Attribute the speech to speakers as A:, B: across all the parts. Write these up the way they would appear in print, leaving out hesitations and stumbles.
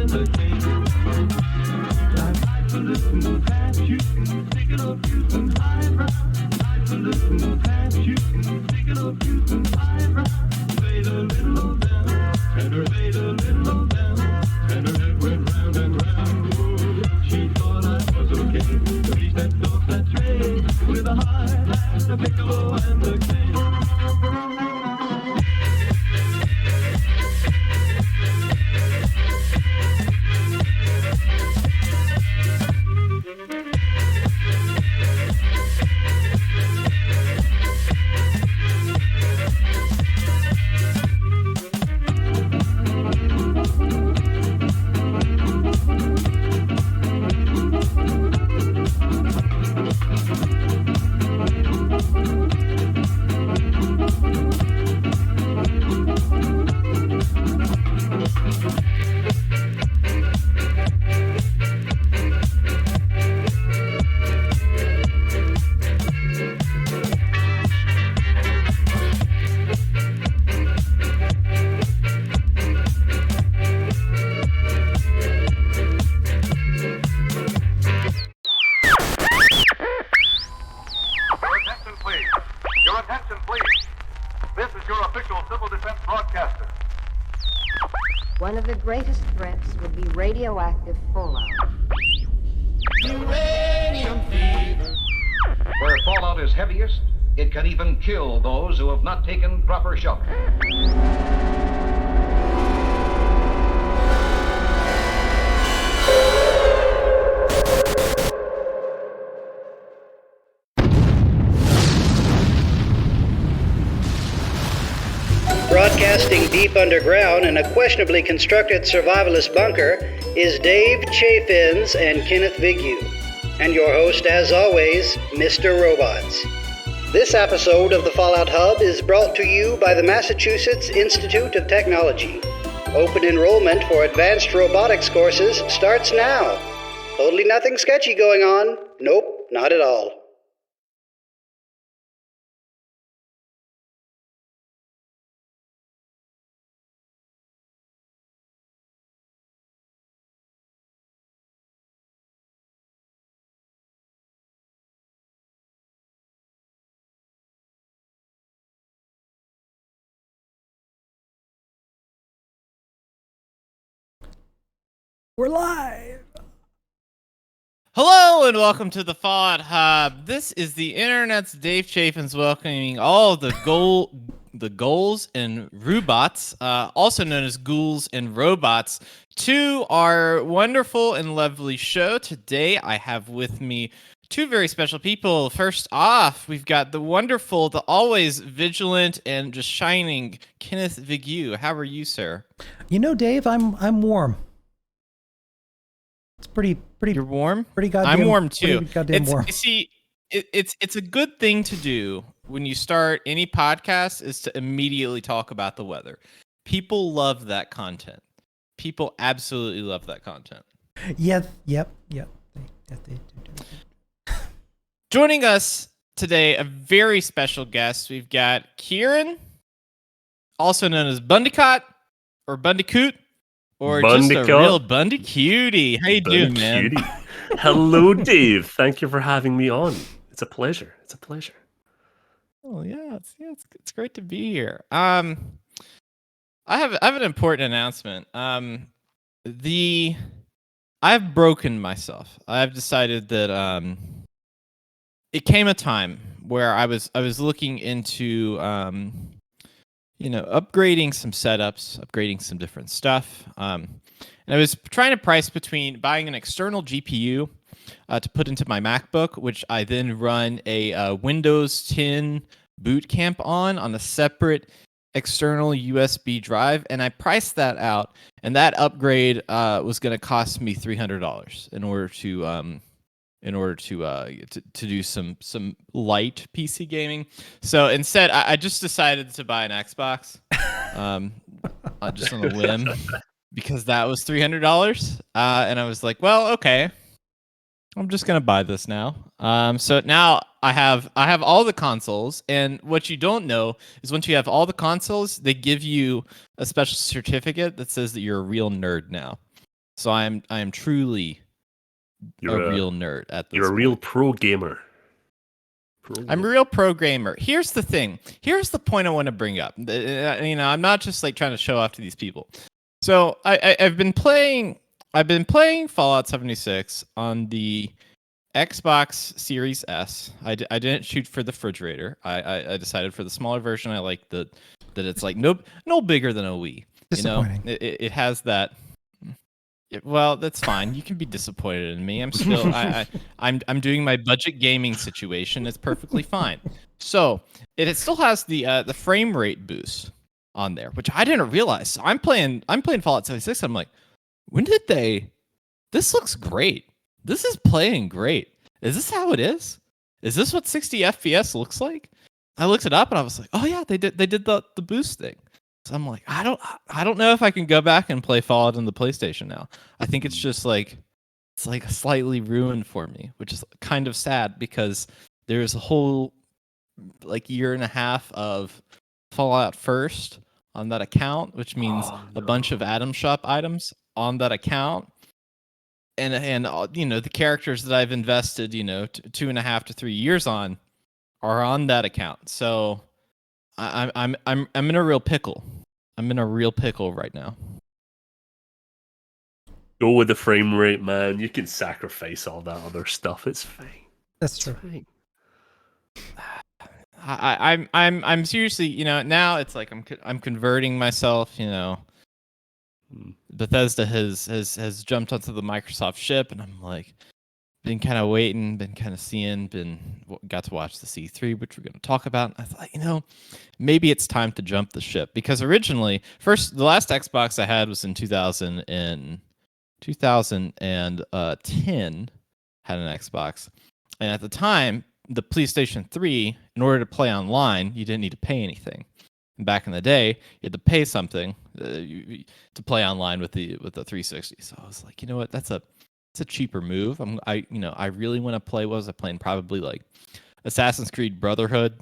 A: and the king. Highfalutin, fast shooting, ticket of shooting, highbrow. Highfalutin, fast shooting, ticket of shooting, highbrow. Played a little old down, and her played a little old down, and her head went round and round. Ooh, she thought I was okay, but he stepped off that train with a high hat, a piccolo, and a cane.
B: One of the greatest threats would be radioactive fallout.
C: Uranium fever.
D: Where fallout is heaviest, it can even kill those who have not taken proper shelter.
E: Broadcasting deep underground in a questionably constructed survivalist bunker is Dave Chaffins and Kenneth Vigue, and your host, as always, Mr. Robots. This episode of the Fallout Hub is brought to you by the Massachusetts Institute of Technology. Open enrollment for advanced robotics courses starts now. Totally nothing sketchy going on. Nope, not at all.
F: We're live.
G: Hello and welcome to the Fallout Hub. This is the internet's Dave Chaffins welcoming all of the ghouls and robots, also known as ghouls and robots, to our wonderful and lovely show. Today I have with me two very special people. First off, we've got the wonderful, the always vigilant and just shining Kenneth Vigue. How are you, sir?
F: You know, Dave, I'm warm. It's pretty.
G: You're warm?
F: Pretty goddamn.
G: I'm warm too.
F: Pretty goddamn warm.
G: See, it's a good thing to do when you start any podcast is to immediately talk about the weather. People love that content. People absolutely love that content.
F: Yep. They do.
G: Joining us today, a very special guest. We've got Kieran, also known as Bundicot or Bundicoot. Or
H: Bundicot.
G: Just a real Bundicutie. How you doing, man?
H: Hello, Dave. Thank you for having me on. It's a pleasure.
G: Oh yeah, it's great to be here. I have an important announcement. I've broken myself. I've decided that it came a time where I was looking into upgrading some setups, upgrading some different stuff. And I was trying to price between buying an external GPU to put into my MacBook, which I then run a Windows 10 boot camp on a separate external USB drive. And I priced that out. And that upgrade was going to cost me $300 in order to do some light PC gaming. So instead, I just decided to buy an Xbox, just on a whim, because that was $300. And I was like, well, okay, I'm just gonna buy this now. So now I have all the consoles, and what you don't know is once you have all the consoles, they give you a special certificate that says that you're a real nerd now. So I am truly
H: You're
G: a real nerd at this
H: You're a real
G: point.
H: pro gamer.
G: I'm a real pro gamer. Here's the thing. Here's the point I want to bring up. I'm not just like trying to show off to these people. So I've been playing Fallout 76 on the Xbox Series S. I didn't shoot for the refrigerator. I decided for the smaller version. I like that it's like no bigger than a Wii.
F: Disappointing.
G: It has that. Well, that's fine. You can be disappointed in me. I'm still I'm doing my budget gaming situation. It's perfectly fine. So it still has the frame rate boost on there, which I didn't realize. So I'm playing Fallout 76. I'm like, when did they? This looks great. This is playing great. Is this how it is? Is this what 60 FPS looks like? I looked it up and I was like, oh yeah, they did the boost thing. So I'm like, I don't know if I can go back and play Fallout on the PlayStation now. I think it's just like slightly ruined for me, which is kind of sad because there's a whole like year and a half of Fallout First on that account, which means a bunch of Atom Shop items on that account. And the characters that I've invested 2.5 to 3 years on are on that account. So I'm in a real pickle. I'm in a real pickle right now.
H: Go with the frame rate, man. You can sacrifice all that other stuff. It's fine.
F: That's true.
G: I'm seriously, now it's like I'm converting myself, Bethesda has jumped onto the Microsoft ship, and I'm like, been kind of waiting, been kind of seeing, got to watch the C3, which we're going to talk about. I thought, maybe it's time to jump the ship, because originally, the last Xbox I had was in 2010, had an Xbox, and at the time, the PlayStation 3, in order to play online, you didn't need to pay anything. And back in the day, you had to pay something to play online with the 360. So I was like, you know what, that's a cheaper move. I really want to play. What was I playing? Probably like Assassin's Creed Brotherhood,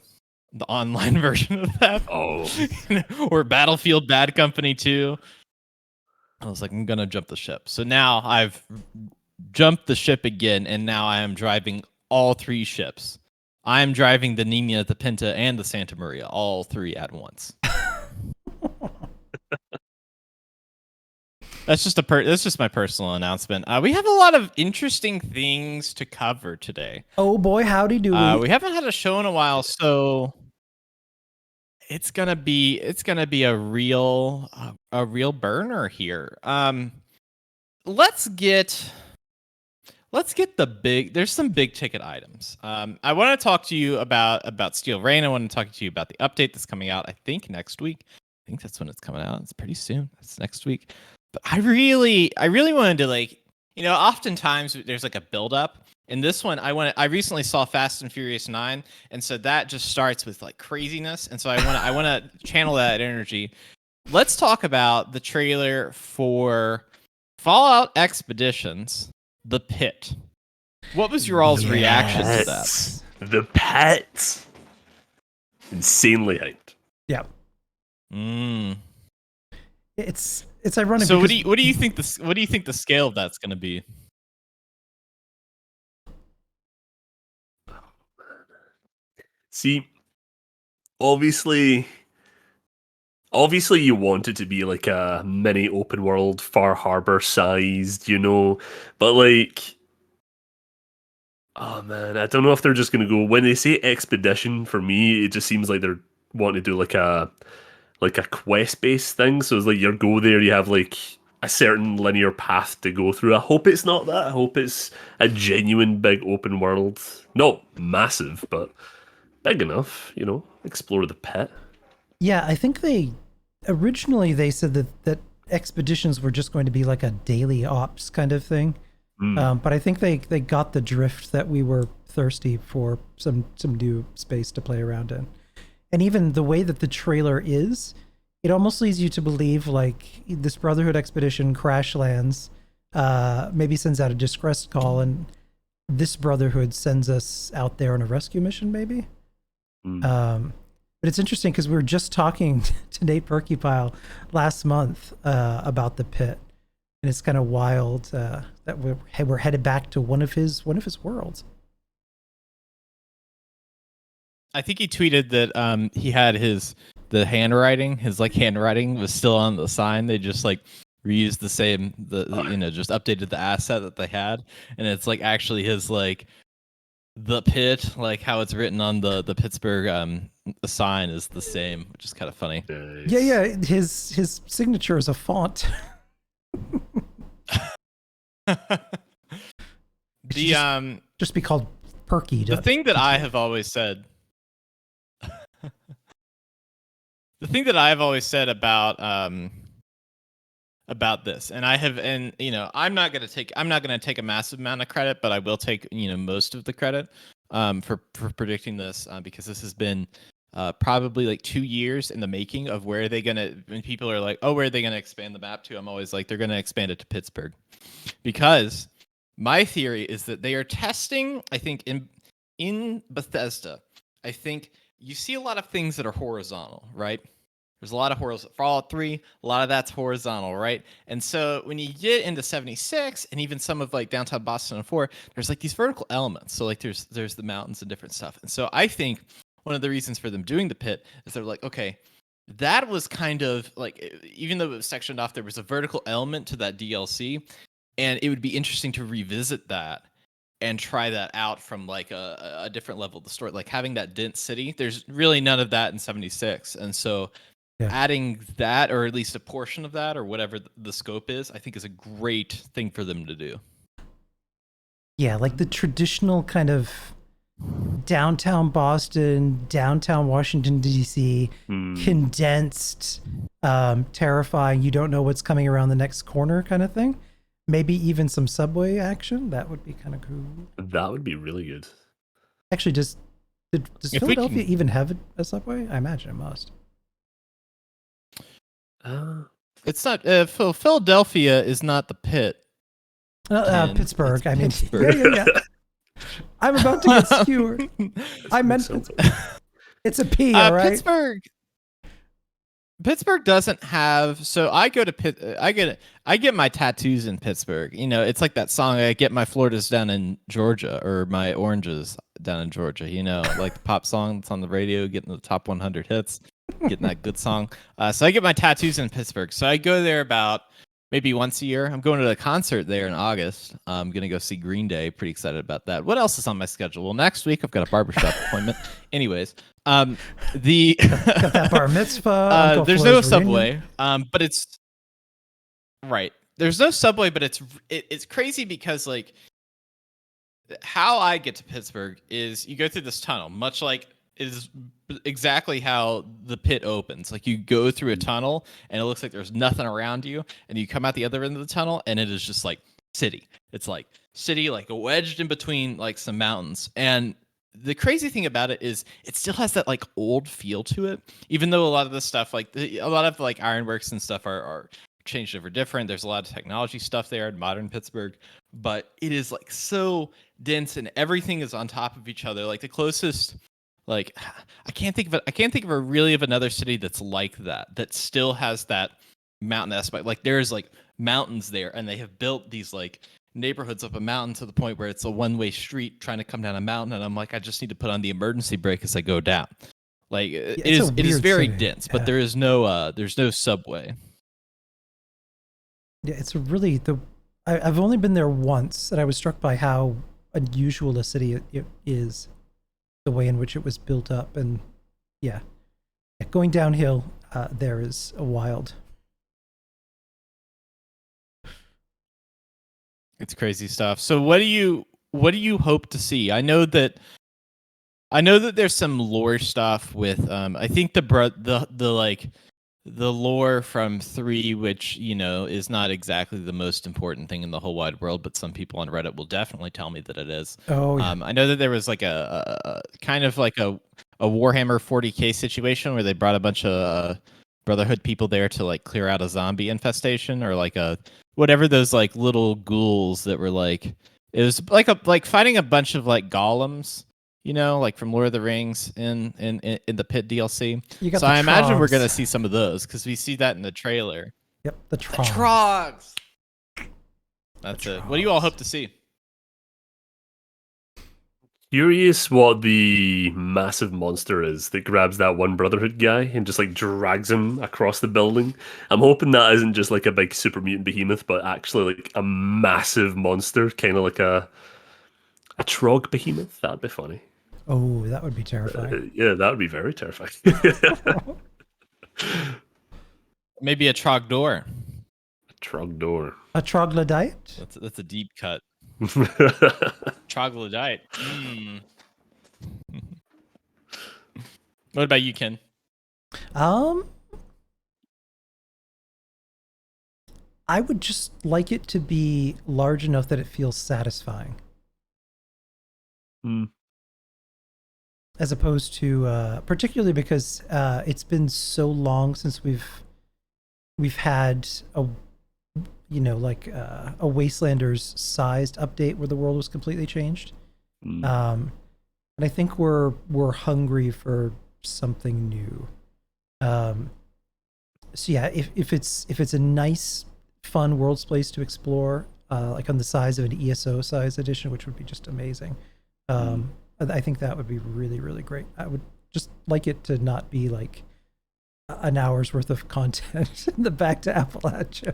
G: the online version of that.
H: Oh,
G: or Battlefield Bad Company 2. I was like, I'm gonna jump the ship. So now I've jumped the ship again, and now I am driving all 3 ships. I am driving the Nina, the Pinta, and the Santa Maria, all 3 at once. That's just my personal announcement. We have a lot of interesting things to cover today.
F: Oh boy, howdy do we?
G: We haven't had a show in a while, so it's gonna be a real burner here. Let's get the big. There's some big ticket items. I want to talk to you about Steel Rain. I want to talk to you about the update that's coming out. I think next week. I think that's when it's coming out. It's pretty soon. It's next week. But I really wanted to oftentimes there's like a build up. In this one, I recently saw Fast and Furious 9, and so that just starts with like craziness. And so I want to channel that energy. Let's talk about the trailer for Fallout Expeditions: The Pit. What was your all's reaction to that?
H: The Pit. Insanely hyped.
F: Yeah.
G: Mm.
F: It's ironic.
G: So what do you think the scale of that's going to be?
H: See, obviously you want it to be like a mini open world, Far Harbor sized, but like, oh man, I don't know if they're just gonna go. When they say expedition, for me, it just seems like they're wanting to do like a quest based thing. So it's like you go there, you have like a certain linear path to go through. I hope it's not that. I hope it's a genuine big open world, not massive, but big enough, explore the pit.
F: Yeah, I think originally they said that expeditions were just going to be like a daily ops kind of thing. But I think they got the drift that we were thirsty for some new space to play around in. And even the way that the trailer is, it almost leads you to believe like this Brotherhood expedition crash lands, maybe sends out a distress call, and this Brotherhood sends us out there on a rescue mission, maybe. But it's interesting because we were just talking to Nate Perkypile last month about the pit, and it's kind of wild that we're headed back to one of his worlds.
G: I think he tweeted that he had the handwriting, his like handwriting was still on the sign. They just like reused the same just updated the asset that they had, and it's like actually his like the pit, like how it's written on the Pittsburgh the sign is the same, which is kind of funny.
H: Nice.
F: Yeah, his signature is a font. Just be called Perky.
G: The thing that I have always said. The thing that I've always said about this, and I'm not gonna take a massive amount of credit, but I will take most of the credit for predicting this because this has been probably like 2 years in the making of where are they gonna. When people are like, oh, where are they gonna expand the map to? I'm always like, they're gonna expand it to Pittsburgh, because my theory is that they are testing. I think in Bethesda, I think you see a lot of things that are horizontal, right? There's a lot of horizontal. Fallout 3, a lot of that's horizontal, right? And so when you get into 76 and even some of like downtown Boston and 4, there's like these vertical elements. So like there's the mountains and different stuff. And so I think one of the reasons for them doing the pit is they're like, okay, that was kind of like, even though it was sectioned off, there was a vertical element to that DLC, and it would be interesting to revisit that and try that out from like a different level of the story, like having that dense city. There's really none of that in 76, and so adding that, or at least a portion of that, or whatever the scope is, I think is a great thing for them to do.
F: Yeah, like the traditional kind of downtown Boston, downtown Washington, D.C., condensed, terrifying, you don't know what's coming around the next corner kind of thing. Maybe even some subway action. That would be kind of cool.
H: That would be really good.
F: Actually, does Philadelphia even have a subway? I imagine it must.
G: It's not. Philadelphia is not the pit.
F: Pittsburgh. I mean,
G: Pittsburgh.
F: Yeah. I'm about to get skewered. I meant it's a P, all right?
G: Pittsburgh doesn't have. So I go to I get my tattoos in Pittsburgh. It's like that song. I get my Floridas down in Georgia, or my oranges down in Georgia. Like the pop song that's on the radio, getting the top 100 hits, getting that good song. So I get my tattoos in Pittsburgh. So I go there about maybe once a year. I'm going to a concert there in August. I'm going to go see Green Day. Pretty excited about that. What else is on my schedule? Well, next week I've got a barbershop appointment. Anyways, got
F: that bar mitzvah.
G: There's no subway, but it's right. There's no subway, but it's crazy because like how I get to Pittsburgh is you go through this tunnel, much like is exactly how the pit opens. Like you go through a tunnel and it looks like there's nothing around you, and you come out the other end of the tunnel and it is just like city. It's like city, like wedged in between like some mountains. And the crazy thing about it is it still has that like old feel to it, even though a lot of the stuff, like a lot of like ironworks and stuff are changed over different. There's a lot of technology stuff there in modern Pittsburgh, but it is like so dense and everything is on top of each other. Like the closest, like I can't think of another city that's like that still has that mountain aspect. Like there's like mountains there, and they have built these like neighborhoods up a mountain to the point where it's a one-way street trying to come down a mountain, and I'm like, I just need to put on the emergency brake as I go down. Like it is very dense, but there is no subway.
F: Yeah, it's really I've only been there once, and I was struck by how unusual a city it is, the way in which it was built up, and going downhill there is a wild.
G: It's crazy stuff. So what do you hope to see? I know that there's some lore stuff with I think the lore from 3, which is not exactly the most important thing in the whole wide world, but some people on Reddit will definitely tell me that it is.
F: Oh, yeah.
G: I know that there was like a kind of like a Warhammer 40K situation where they brought a bunch of Brotherhood people there to like clear out a zombie infestation, or like a whatever those like little ghouls that were like, it was like fighting a bunch of like golems, like from Lord of the Rings in the Pit DLC. So I imagine we're gonna see some of those because we see that in the trailer.
F: Yep, the Trogs.
G: The Trogs. That's it. What do you all hope to see?
H: Curious what the massive monster is that grabs that one Brotherhood guy and just like drags him across the building. I'm hoping that isn't just like a big super mutant behemoth, but actually like a massive monster, kind of like a Trog behemoth. That'd be funny.
F: Oh, that would be terrifying.
H: Yeah, that would be very terrifying.
G: Maybe a Trogdor.
H: Trogdor.
F: A troglodyte?
G: That's a deep cut. Troglodyte. What about you, Ken?
F: I would just like it to be large enough that it feels satisfying. As opposed to, particularly because it's been so long since we've had a Wastelanders sized update where the world was completely changed. And I think we're hungry for something new. So yeah, if it's a nice, fun world space to explore, like on the size of an ESO size edition, which would be just amazing. I think that would be really, really great. I would just like it to not be like an hour's worth of content in the back to Appalachia.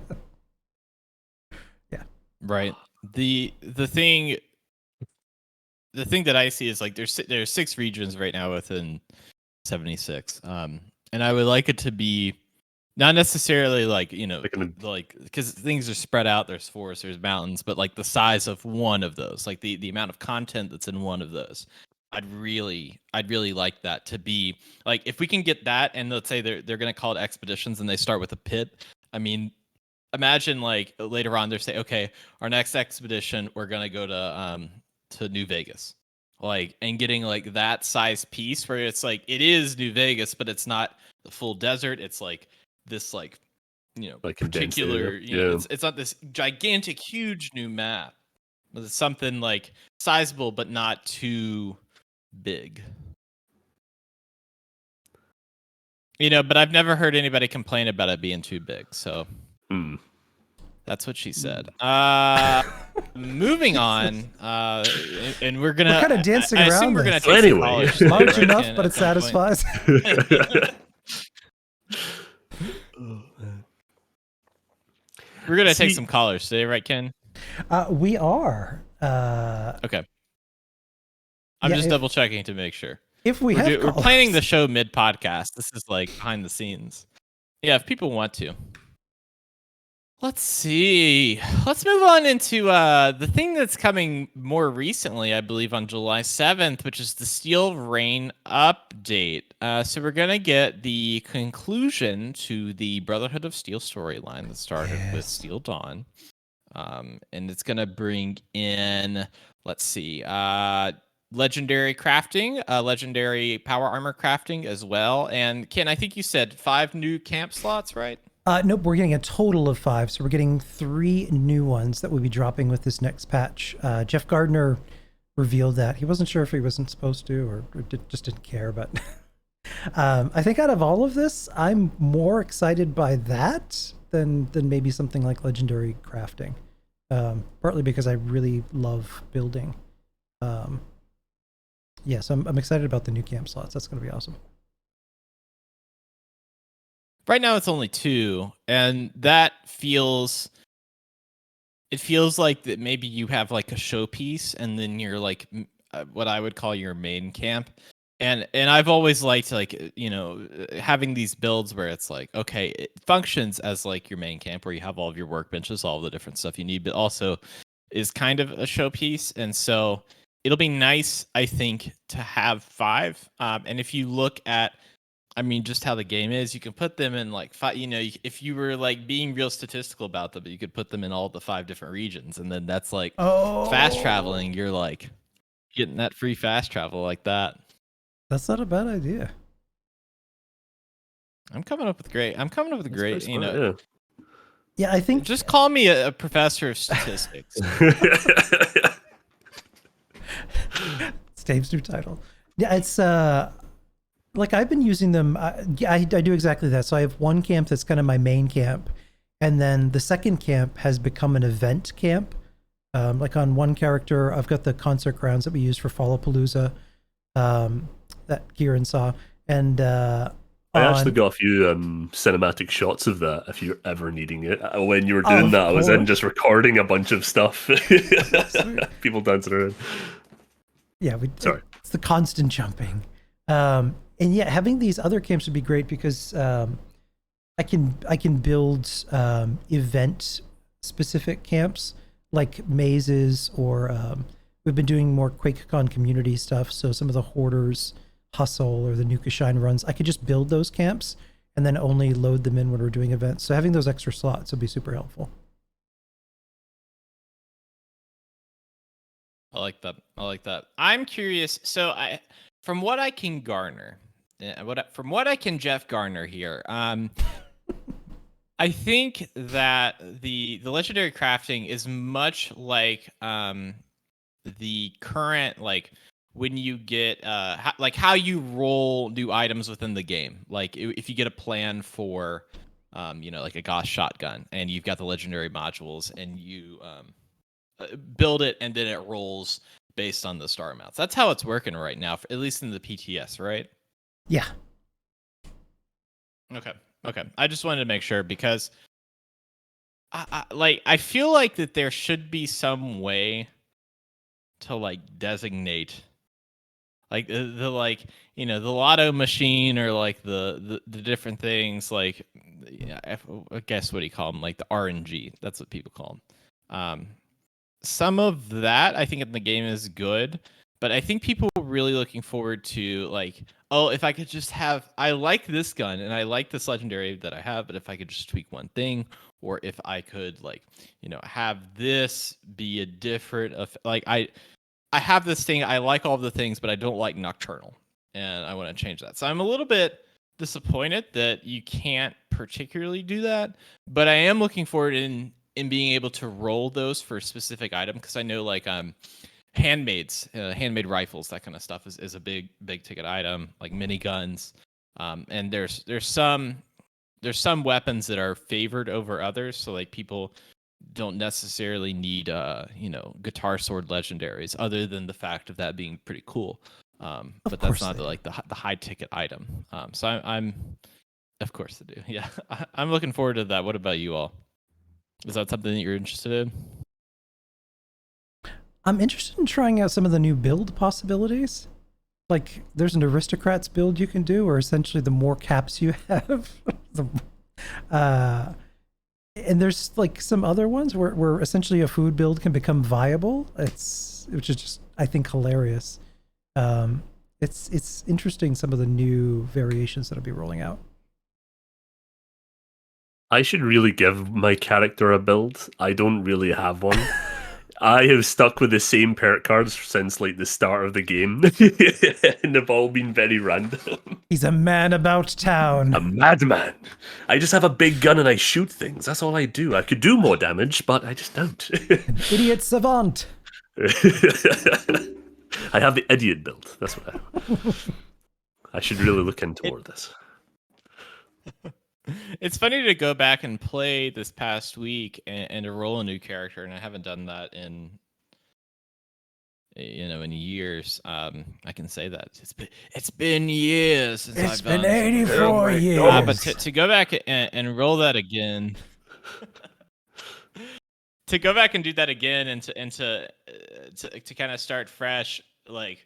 F: Yeah.
G: Right. The thing that I see is like there's 6 regions right now within 76. And I would like it to be not necessarily like, like because things are spread out, there's forests, there's mountains, but like the size of one of those, like the amount of content that's in one of those. I'd really like that to be like, if we can get that, and let's say they're going to call it expeditions and they start with a pit. I mean, imagine like later on they're saying, okay, our next expedition, we're going to go to New Vegas, like, and getting like that size piece where it's like, it is New Vegas, but it's not the full desert. It's like this, like, like particular, it's not this gigantic, huge new map. It's something like sizable, but not too big. But I've never heard anybody complain about it being too big. So that's what she said. Moving on, and we're kind of
F: dancing
G: I
F: around
G: assume we're
F: this.
G: gonna take
H: Anyway.
G: some college
F: Large enough, but it
G: at some point.
F: satisfies.
G: We're gonna take some callers today, right, Ken?
F: We are.
G: Okay. I'm just double checking to make sure.
F: If we're
G: planning the show mid podcast. This is like behind the scenes. Yeah, if people want to. Let's see. Let's move on into the thing that's coming more recently, I believe, on July 7th, which is the Steel Reign update. So we're going to get the conclusion to the Brotherhood of Steel storyline that started with Steel Dawn. And it's going to bring in, let's see, legendary crafting, legendary power armor crafting as well. And Ken, I think you said 5 new camp slots, right?
F: Nope, we're getting a total of 5. So we're getting 3 new ones that we'll be dropping with this next patch. Jeff Gardner revealed that. He wasn't sure if he wasn't supposed to or just didn't care. But I think out of all of this, I'm more excited by that than maybe something like legendary crafting. Partly because I really love building. So I'm excited about the new camp slots. That's going to be awesome.
G: Right now it's only 2, and that feels like that maybe you have like a showpiece, and then you're like what I would call your main camp. And I've always liked, like, having these builds where it's like, okay, it functions as like your main camp where you have all of your workbenches, all the different stuff you need, but also is kind of a showpiece. And so it'll be nice, I think, to have 5. And if you look at, I mean, just how the game is, you can put them in like 5, if you were like being real statistical about them, you could put them in all the 5 different regions. And then that's like fast traveling. You're like getting that free fast travel like that.
F: That's not a bad idea.
G: I'm coming up with great.
F: Yeah, I think
G: just call me a professor of statistics.
F: It's Dave's new title. Yeah, it's like I've been using them. I do exactly that. So I have one camp that's kind of my main camp, and then the second camp has become an event camp Like on one character, I've got the concert grounds that we used for Fallapalooza, that Kieran saw, and
H: I actually got a few cinematic shots of that if you're ever needing it. When you were doing
F: of
H: that, I was in
F: course.
H: just recording a bunch of stuff. People dancing around.
F: Yeah,
H: Sorry.
F: it's the constant jumping. And yeah, having these other camps would be great because I can build event specific camps like mazes, or we've been doing more QuakeCon community stuff. So some of the Hoarders Hustle or the Nuka Shine runs, I could just build those camps and then only load them in when we're doing events. So having those extra slots would be super helpful.
G: I like that. I'm curious. So from what I can garner, from what I can Jeff Garner here, I think that the legendary crafting is much like the current, like when you get like how you roll new items within the game. Like if you get a plan for like a Gauss shotgun and you've got the legendary modules and you build it and then it rolls based on the star amounts. That's how it's working right now, at least in the PTS, right?
F: Yeah.
G: Okay. I just wanted to make sure because I feel like that there should be some way to like designate like the like the lotto machine or like the different things, like I guess what do you call them, like the RNG, that's what people call them. Some of that I think in the game is good, but I think people are really looking forward to like, oh, if I could just have, I like this gun and I like this legendary that I have, but if I could just tweak one thing, or if I could like have this be a different like I have this thing, I like all of the things, but I don't like Nocturnal, and I want to change that. So I'm a little bit disappointed that you can't particularly do that, but I am looking forward in being able to roll those for a specific item, because I know like handmade rifles, that kind of stuff is a big ticket item, like miniguns, and there's some weapons that are favored over others, so like people don't necessarily need guitar sword legendaries, other than the fact of that being pretty cool, but that's not the high ticket item. So I'm of course they do. Yeah. I'm looking forward to that. What about you all? Is that something that you're interested in?
F: I'm interested in trying out some of the new build possibilities. Like there's an aristocrats build you can do, or essentially the more caps you have, and there's like some other ones where essentially a food build can become viable. Which is just, I think, hilarious. It's interesting, some of the new variations that'll be rolling out.
H: I should really give my character a build. I don't really have one. I have stuck with the same perk cards since like the start of the game, and they've all been very random.
F: He's a man about town.
H: A madman. I just have a big gun and I shoot things. That's all I do. I could do more damage, but I just don't.
F: An idiot savant.
H: I have the idiot build. That's what I should really look into more of this.
G: It's funny to go back and play this past week and to roll a new character, and I haven't done that in years. I can say that it's been years since
F: I've
G: done
F: been 84 years.
G: But to go back and roll that again, to go back and do that again, and to kind of start fresh, like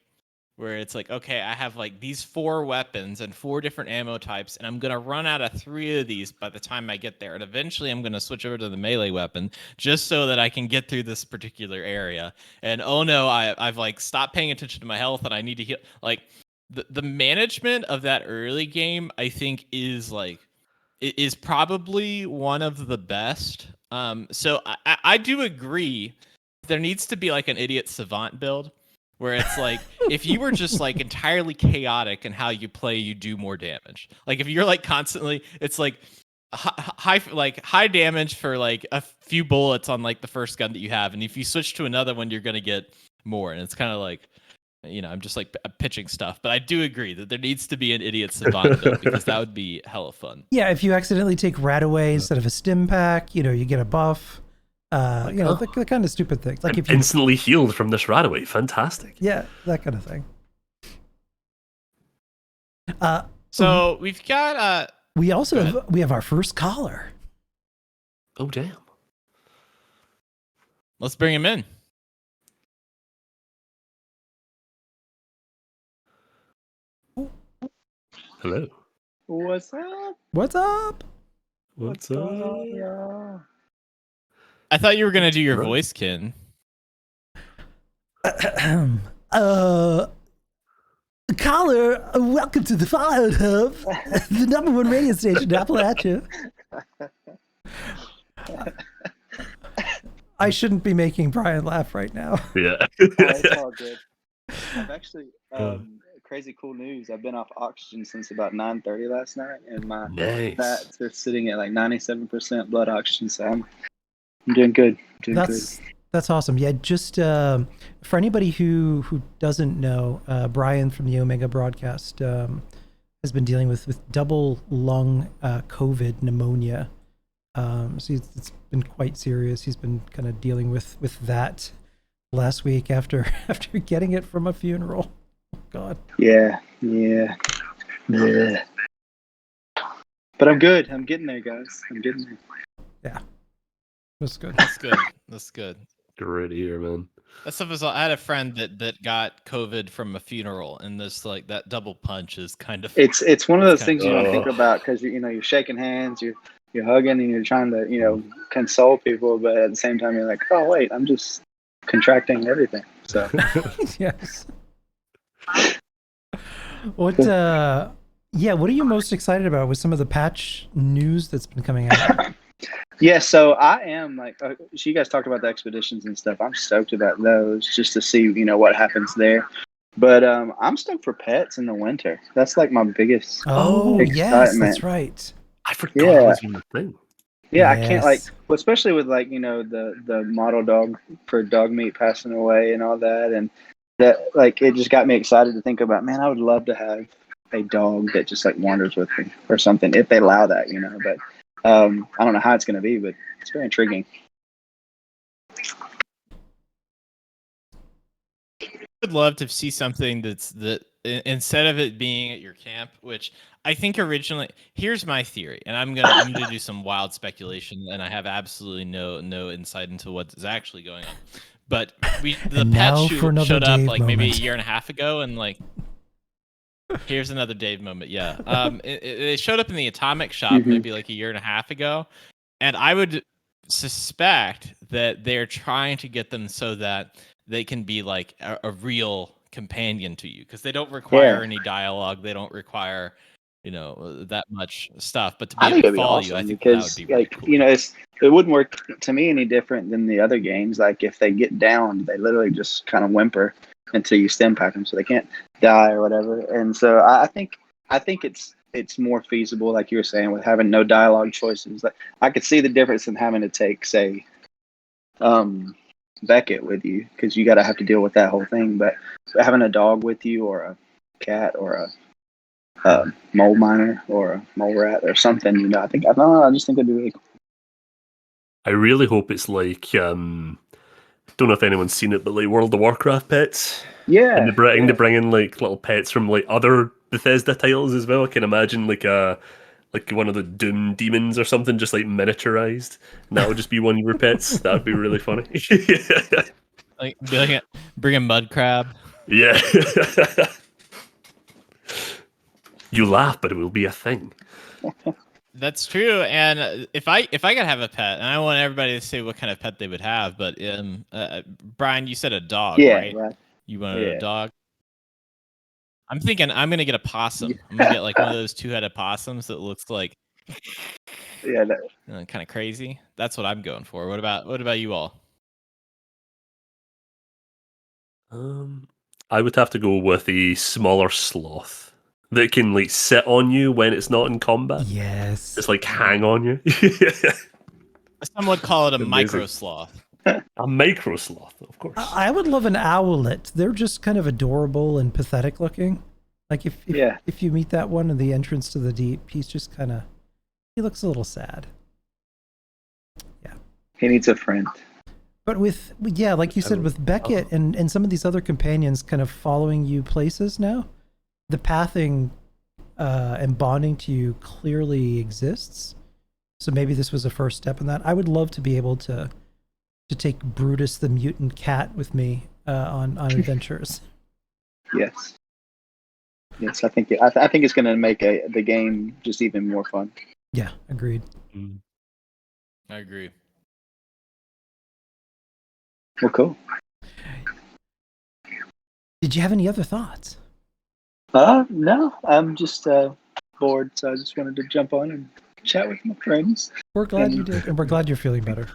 G: where it's like, okay, I have like these 4 weapons and 4 different ammo types, and I'm going to run out of 3 of these by the time I get there. And eventually I'm going to switch over to the melee weapon just so that I can get through this particular area. And oh no, I've like stopped paying attention to my health and I need to heal. Like the management of that early game, I think is probably one of the best. So I do agree there needs to be like an idiot savant build, where it's like, if you were just like entirely chaotic in how you play, you do more damage. Like if you're like constantly, it's like high damage for like a few bullets on like the first gun that you have, and if you switch to another one, you're gonna get more. And it's kind of like, I'm just like pitching stuff, but I do agree that there needs to be an idiot savant build, because that would be hella fun.
F: Yeah, if you accidentally take rat away instead of a stim pack, you get a buff. You know, the kind of stupid things. Like if you
H: instantly healed from this rat-away. Fantastic.
F: yeah, that kind of thing.
G: So we've got
F: we also have our first caller.
H: Oh damn.
G: let's bring him in.
H: Hello.
I: What's up?
F: What's up?
H: What's up?
I: Yeah.
G: I thought you were gonna do your voice, Ken.
F: Caller, welcome to the Fire Hub, the #1 radio station in Appalachia. I shouldn't be making Brian laugh right now.
H: Yeah.
I: It's all good. I've actually crazy cool news. I've been off oxygen since about 9:30 last night, and my
H: Nice.
I: fats are sitting at like 97% blood oxygen. So I'm doing good.
F: That's awesome. Yeah, just for anybody who doesn't know, Brian from the Omega broadcast has been dealing with double lung COVID pneumonia. So it's been quite serious. He's been kind of dealing with that last week after getting it from a funeral. Oh, God.
I: Yeah. But I'm good. I'm getting there, guys. I'm getting there.
F: Yeah, that's good.
G: That's good.
H: Great to hear, man.
G: That stuff is. I had a friend that got COVID from a funeral, and this like that double punch is kind of.
I: It's one of those things you don't
H: Oh.
I: think about because you're shaking hands, you're hugging, and you're trying to console people, but at the same time you're like, oh wait, I'm just contracting everything. So
F: Yes. What are you most excited about with some of the patch news that's been coming out?
I: yeah, so I am like, so you guys talked about the expeditions and stuff. I'm stoked about those just to see what happens there. But I'm stoked for pets in the winter. That's like my biggest
F: Yes,
I: excitement.
F: that's right.
H: I forgot it was even a thing.
I: Yeah, I can't
F: Yes.
I: especially with the model dog for dog meat passing away and all that, and that it just got me excited to think about, man, I would love to have a dog that just wanders with me or something if they allow that, but I don't know how it's going to be, but it's very intriguing.
G: Would love to see something that instead of it being at your camp, which I think originally. Here's my theory, and I'm gonna do some wild speculation, and I have absolutely no insight into what's actually going on. But the
F: And now
G: pet
F: for another
G: showed up
F: Dave
G: maybe a
F: moment.
G: year and a half ago, and here's another Dave moment. Yeah, they showed up in the Atomic Shop maybe a year and a half ago, and I would suspect that they're trying to get them so that they can be a real companion to you, because they don't require any dialogue. They don't require that much stuff. But to be able to follow you, I think that would be really cool.
I: It wouldn't work to me any different than the other games. Like if they get down, they literally just kind of whimper until you stim pack them, so they can't die or whatever. And so I think it's more feasible, like you were saying, with having no dialogue choices. Like I could see the difference in having to take, say, Beckett with you, because you got to have to deal with that whole thing. But having a dog with you, or a cat, or a mole miner, or a mole rat, or something, I just think it'd be really cool.
H: I really hope it's don't know if anyone's seen it, but World of Warcraft pets.
I: Yeah.
H: And they bring in little pets from other Bethesda titles as well. I can imagine one of the Doom demons or something, just miniaturized. And that would just be one of your pets. That would be really funny.
G: Bring a mud crab.
H: Yeah. You laugh, but it will be a thing.
G: That's true. And if I could have a pet, and I want everybody to say what kind of pet they would have, but Brian, you said a dog, right? You wanted a dog. I'm thinking I'm gonna get a possum. I'm gonna get one of those two-headed possums that looks kind of crazy. That's what I'm going for. What about you all?
H: I would have to go with a smaller sloth that can sit on you when it's not in combat.
F: Yes.
H: Just hang on you.
G: Some would call it a
H: Amazing.
G: micro sloth.
H: A micro sloth, of course.
F: I would love an owlet. They're just kind of adorable and pathetic looking. If you meet that one in the entrance to the deep, he's just he looks a little sad. Yeah.
I: He needs a friend.
F: But like you said, with Beckett and some of these other companions kind of following you places now, the pathing and bonding to you clearly exists. So maybe this was a first step in that. I would love to be able to take Brutus the mutant cat with me on adventures.
I: Yes. Yes, I think it's going to make the game just even more fun.
F: Yeah, agreed.
G: I agree.
I: Well, cool.
F: Did you have any other thoughts?
I: No, I'm just bored, so I just wanted to jump on and chat with my friends.
F: We're glad you did, and we're glad you're feeling better.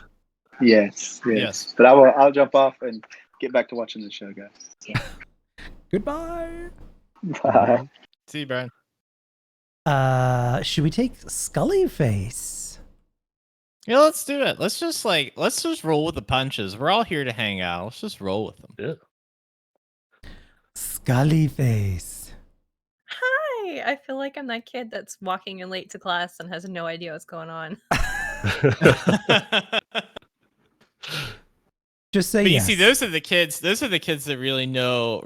I: Yes. But I'll jump off and get back to watching the show, guys. So.
F: Goodbye.
I: Bye.
G: See you, Brian.
F: Should we take Scully Face?
G: Yeah, let's do it. Let's just roll with the punches. We're all here to hang out. Let's just roll with them.
H: Yeah.
F: Scully Face.
J: Hi. I feel like I'm that kid that's walking in late to class and has no idea what's going on.
F: Just say
G: but
F: yes.
G: You see, those are the kids that really know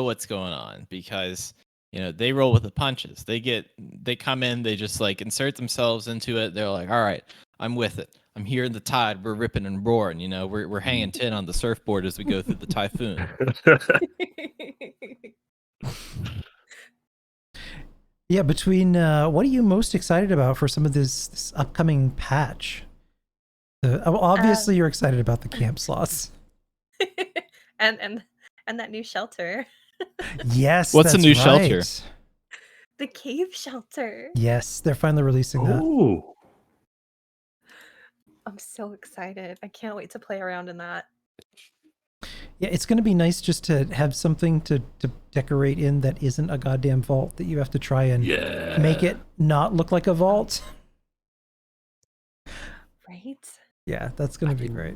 G: what's going on, because they roll with the punches. They come in, they just like insert themselves into it. They're like, all right, I'm with it. I'm here in the tide. We're ripping and roaring. We're hanging 10 on the surfboard as we go through the typhoon.
F: Yeah, between what are you most excited about for some of this upcoming patch? Obviously, you're excited about the camp slots.
J: and that new shelter.
F: Yes.
G: What's the new
F: right.
G: shelter?
J: The cave shelter.
F: Yes, they're finally releasing that.
H: Oh.
J: I'm so excited. I can't wait to play around in that.
F: Yeah, it's going to be nice just to have something to decorate in that isn't a goddamn vault that you have to try and make it not look like a vault.
J: Right?
F: Yeah, that's going to be great.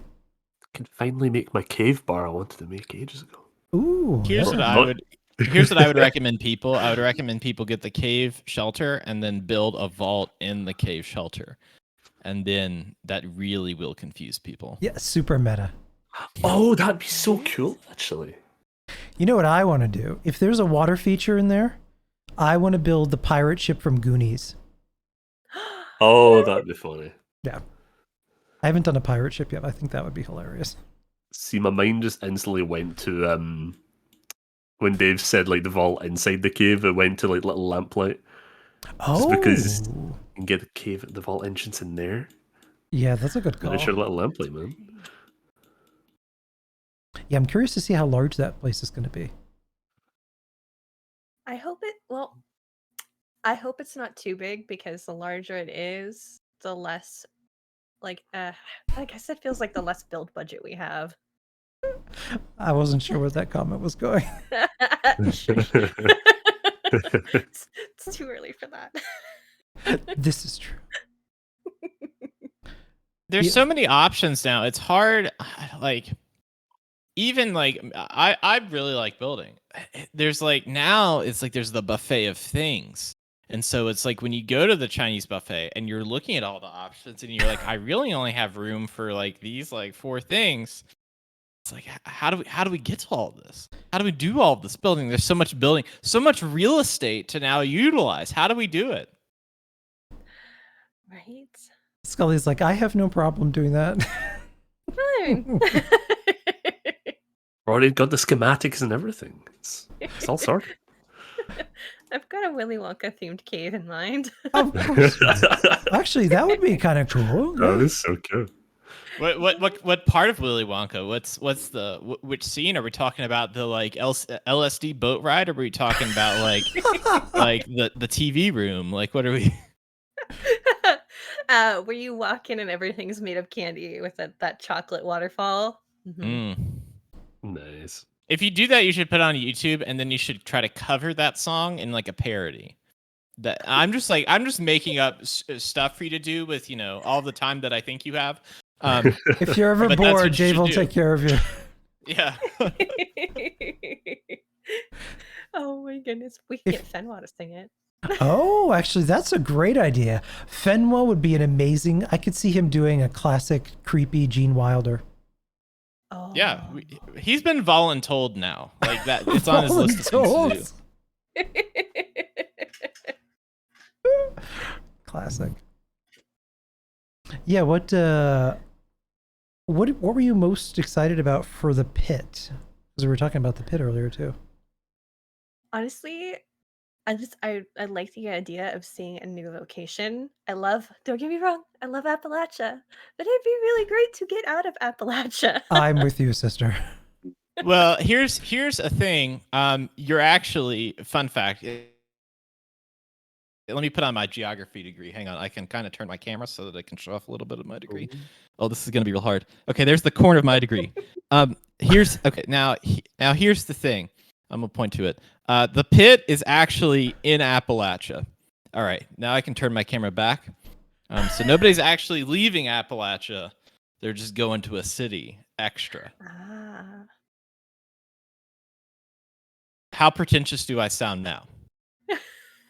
H: I can finally make my cave bar I wanted to make ages ago.
F: Ooh.
G: Here's what I would recommend people. I would recommend people get the cave shelter and then build a vault in the cave shelter. And then that really will confuse people.
F: Yeah, super meta.
H: Oh, that'd be so cool, actually.
F: You know what I want to do? If there's a water feature in there, I want to build the pirate ship from Goonies.
H: Oh, that'd be funny.
F: Yeah. I haven't done a pirate ship yet. I think that would be hilarious.
H: See, my mind just instantly went to when Dave said like the vault inside the cave, it went to like little lamplight.
F: Oh.
H: Just because you can get the cave at the vault entrance in there.
F: Yeah, that's a good call.
H: It's your little lamplight, man.
F: Yeah, I'm curious to see how large that place is going to be.
J: I hope it's not too big, because the larger it is, the less I guess it feels like the less build budget we have.
F: I wasn't sure where that comment was going.
J: It's too early for that.
F: This is true.
G: There's so many options now. It's hard. I really like building. There's now it's like there's the buffet of things. And so it's like when you go to the Chinese buffet and you're looking at all the options and you're like, I really only have room for these 4 things. It's like, how do we get to all this? How do we do all this building? There's so much building, so much real estate to now utilize. How do we do it?
J: Right?
F: Scully's like, I have no problem doing that.
J: Fine.
H: Already got the schematics and everything. It's all sorted.
J: I've got a Willy Wonka themed cave in mind.
F: Actually, that would be kind of cool.
H: That is so cool.
G: What part of Willy Wonka? Which scene are we talking about? The LSD boat ride, or are we talking about the TV room? What are we?
J: Where you walk in and everything's made of candy with that chocolate waterfall. Mm-hmm.
H: Nice.
G: If you do that, you should put it on YouTube, and then you should try to cover that song in a parody. That I'm just making up stuff for you to do with all the time that I think you have.
F: If you're ever bored, Dave will take care of you.
G: Yeah.
J: Oh my goodness, we can get Fenwa to sing it.
F: Oh, actually, that's a great idea. Fenwa would be an amazing. I could see him doing a classic, creepy Gene Wilder.
J: Oh.
G: Yeah, he's been voluntold now. Like that, it's on his list of things to do.
F: Classic. Yeah, what were you most excited about for the pit? Because we were talking about the pit earlier too.
J: Honestly, I like the idea of seeing a new location. Don't get me wrong, I love Appalachia, but it'd be really great to get out of Appalachia.
F: I'm with you, sister.
G: Well, here's a thing. You're actually, fun fact. Let me put on my geography degree. Hang on, I can kind of turn my camera so that I can show off a little bit of my degree. Oh, this is gonna be real hard. Okay, there's the corner of my degree. Here's now here's the thing. I'm gonna point to it. The pit is actually in Appalachia. All right, now I can turn my camera back. So nobody's actually leaving Appalachia. They're just going to a city extra.
J: Ah.
G: How pretentious do I sound now?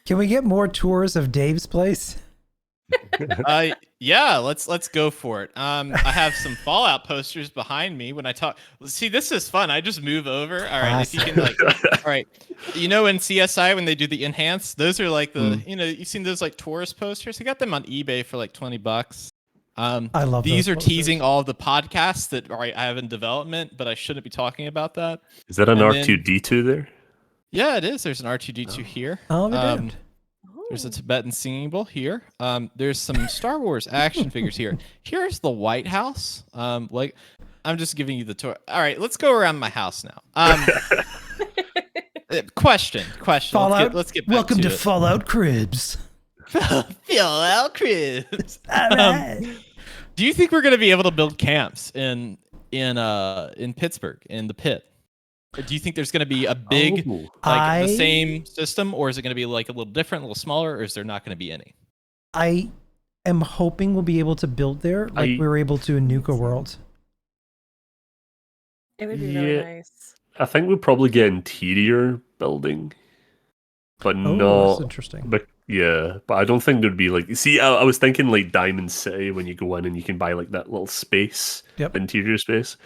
F: Can we get more tours of Dave's place?
G: Yeah, let's go for it. I have some Fallout posters behind me when I talk. See, this is fun. I just move over. All right, if you can all right. You know, in CSI when they do the enhance, those are like the you've seen those like tourist posters. I got them on eBay for like $20.
F: I love
G: these
F: those
G: are
F: posters.
G: teasing all of the podcasts that I have in development, but I shouldn't be talking about that.
H: Is that an R2D2 there?
G: Yeah, it is. There's an R2D2 here.
F: Oh, damned.
G: There's a Tibetan singing bowl here. There's some Star Wars action figures here. Here's the White House. Like, I'm just giving you the tour. All right, let's go around my house now. Question.
F: Fallout.
G: Let's get back
F: Welcome to
G: it.
F: Fallout Cribs.
G: Fallout Cribs.
F: All right.
G: Do you think we're gonna be able to build camps in Pittsburgh in the pit? Or do you think there's going to be a big, the same system, or is it going to be like a little different, a little smaller, or is there not going to be any?
F: I am hoping we'll be able to build there like we were able to in Nuka World.
J: It would be really nice.
H: I think we'll probably get interior building, but
F: that's interesting.
H: But I don't think there'd be like. See, I was thinking like Diamond City when you go in and you can buy like that little space, interior space.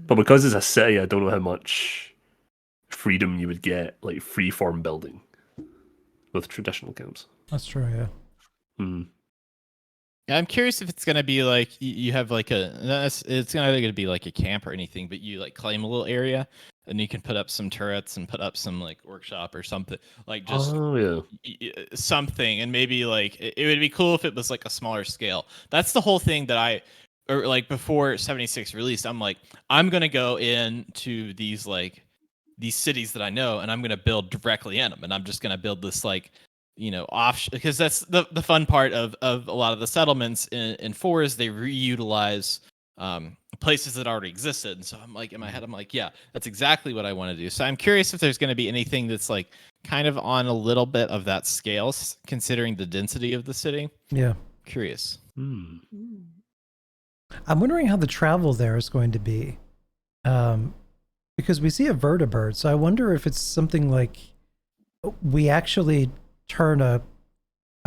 H: But because it's a city, I don't know how much freedom you would get, like free-form building with traditional camps.
F: That's true, yeah.
G: Yeah, I'm curious if it's gonna be like you have like it's not either gonna be like a camp or anything, but you like claim a little area and you can put up some turrets and put up some like workshop or something, like just something, and maybe like it would be cool if it was like a smaller scale. That's the whole thing that or like before 76 released, I'm like, I'm gonna go into these cities that I know, and I'm gonna build directly in them, and I'm just gonna build this like, off, because that's the fun part of a lot of the settlements in 4 is they reutilize places that already existed. And so I'm like, in my head, I'm like, yeah, that's exactly what I want to do. So I'm curious if there's going to be anything that's like kind of on a little bit of that scale, considering the density of the city.
F: Yeah.
G: Curious.
F: I'm wondering how the travel there is going to be. Because we see a vertibird, so I wonder if it's something like we actually turn a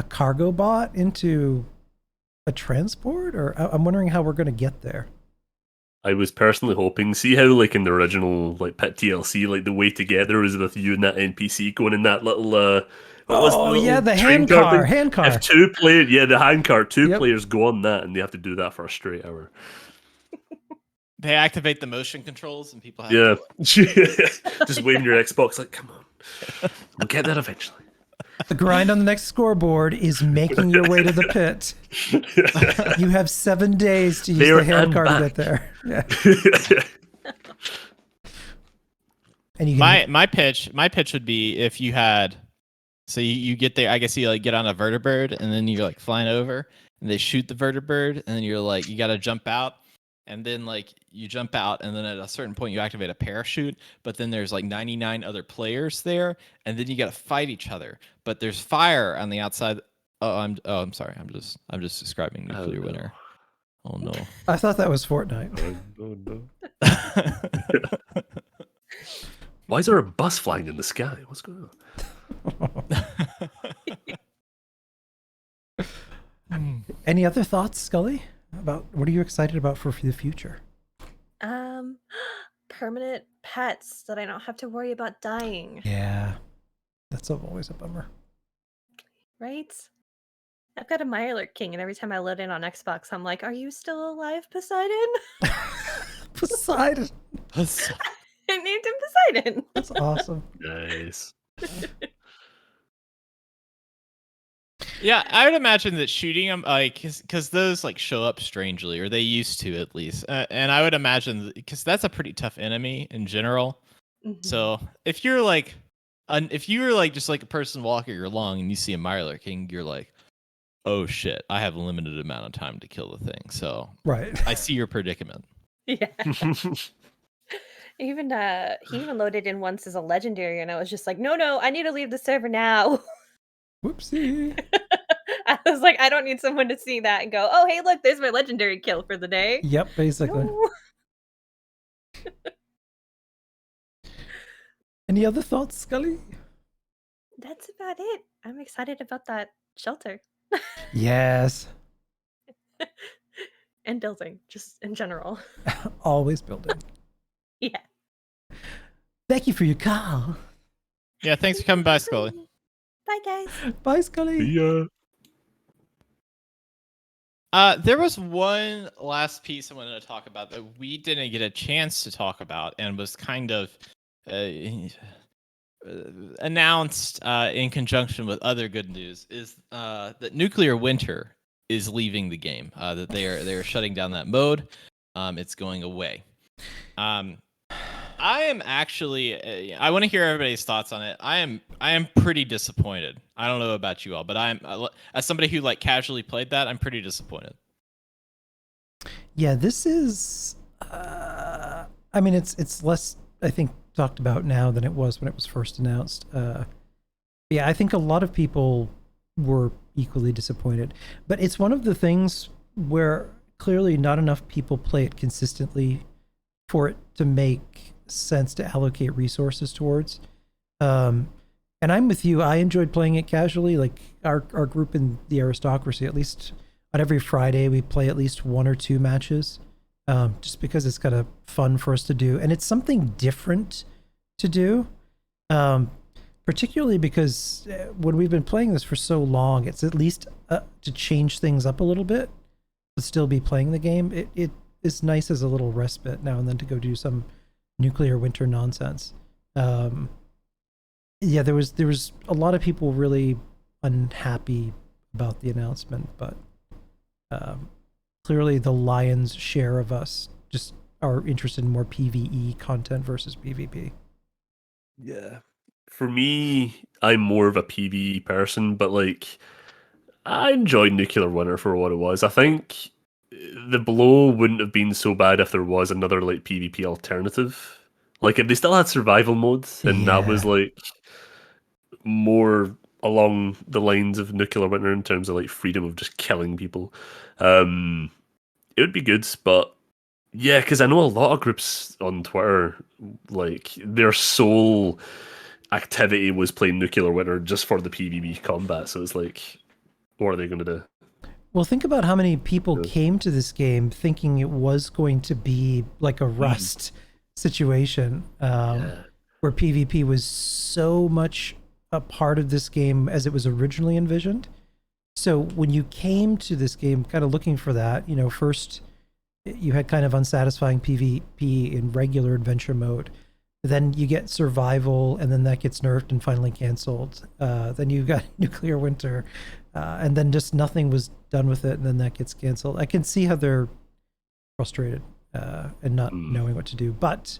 F: cargo bot into a transport, or I'm wondering how we're going to get there.
H: I was personally hoping, see how like in the original like Pit TLC, like the way to get there was with you and that NPC going in that little
F: the hand car.
H: If 2 players, the hand car, 2 players go on that and they have to do that for a straight hour.
G: They activate the motion controls and people have
H: to just waving your Xbox like, come on, we'll get there eventually.
F: The grind on the next scoreboard is making your way to the pit. You have 7 days to use the hand car to get there. Yeah. And
G: my pitch would be if you had, so you get there, I guess you like get on a vertibird and then you're like flying over and they shoot the vertibird and then you're like, you got to jump out. And then like you jump out and then at a certain point you activate a parachute, but then there's like 99 other players there, and then you got to fight each other. But there's fire on the outside. I'm sorry. I'm just describing Nuclear Winter. Oh no.
F: I thought that was Fortnite.
H: No. Why is there a bus flying in the sky? What's going on?
F: Any other thoughts, Scully? About what are you excited about for the future?
J: Permanent pets that I don't have to worry about dying.
F: Yeah, that's always a bummer.
J: Right? I've got a Mirelurk King, and every time I load in on Xbox, I'm like, "Are you still alive, Poseidon?"
F: Poseidon.
J: I named him Poseidon.
F: That's awesome.
H: Nice.
G: Yeah, I would imagine that shooting them, like, because those like show up strangely, or they used to at least. And I would imagine because that's a pretty tough enemy in general.
J: Mhm.
G: So if you're like, if you're like just like a person walking along and you see a Mirelurk King, you're like, oh shit, I have a limited amount of time to kill the thing. So
F: Right.
G: I see your predicament.
J: Yeah. Even he even loaded in once as a legendary, and I was just like, no, I need to leave the server now.
F: Whoopsie.
J: I was like, I don't need someone to see that and go, oh hey, look, there's my legendary kill for the day.
F: Yep, basically.
J: No.
F: Any other thoughts, Scully?
J: That's about it. I'm excited about that shelter.
F: Yes.
J: And building, just in general.
F: Always building.
J: Yeah.
F: Thank you for your call.
G: Yeah, thanks for coming by, Scully.
J: Bye, guys.
F: Bye, Scully.
H: Yeah.
G: There was one last piece I wanted to talk about that we didn't get a chance to talk about and was kind of announced in conjunction with other good news is that Nuclear Winter is leaving the game. That they are shutting down that mode. It's going away. I am actually. I want to hear everybody's thoughts on it. I am pretty disappointed. I don't know about you all, but I'm as somebody who like casually played that, I'm pretty disappointed.
F: Yeah, this is. I mean, it's less, I think, talked about now than it was when it was first announced. Yeah, I think a lot of people were equally disappointed, but it's one of the things where clearly not enough people play it consistently for it to make sense to allocate resources towards. And I'm with you. I enjoyed playing it casually. Like our group in the aristocracy, at least on every Friday, we play at least 1 or 2 matches, just because it's kind of fun for us to do. And it's something different to do, particularly because when we've been playing this for so long, it's at least to change things up a little bit, but still be playing the game. It is nice as a little respite now and then to go do some Nuclear Winter nonsense. Yeah, there was a lot of people really unhappy about the announcement, but clearly the lion's share of us just are interested in more PvE content versus PvP.
H: Yeah. For me, I'm more of a PvE person, but like I enjoyed Nuclear Winter for what it was. I think the blow wouldn't have been so bad if there was another like PvP alternative. Like if they still had survival modes and that was like more along the lines of Nuclear Winter in terms of like freedom of just killing people, it would be good. But yeah, because I know a lot of groups on Twitter, like their sole activity was playing Nuclear Winter just for the PvP combat. So it's like, what are they going to do?
F: Well, think about how many people came to this game thinking it was going to be like a Rust situation, where PvP was so much a part of this game as it was originally envisioned. So when you came to this game kind of looking for that, you know, first you had kind of unsatisfying PvP in regular adventure mode. Then you get survival, and then that gets nerfed and finally canceled. Then you got Nuclear Winter, and then just nothing was done with it, and then that gets canceled. I can see how they're frustrated and not knowing what to do. But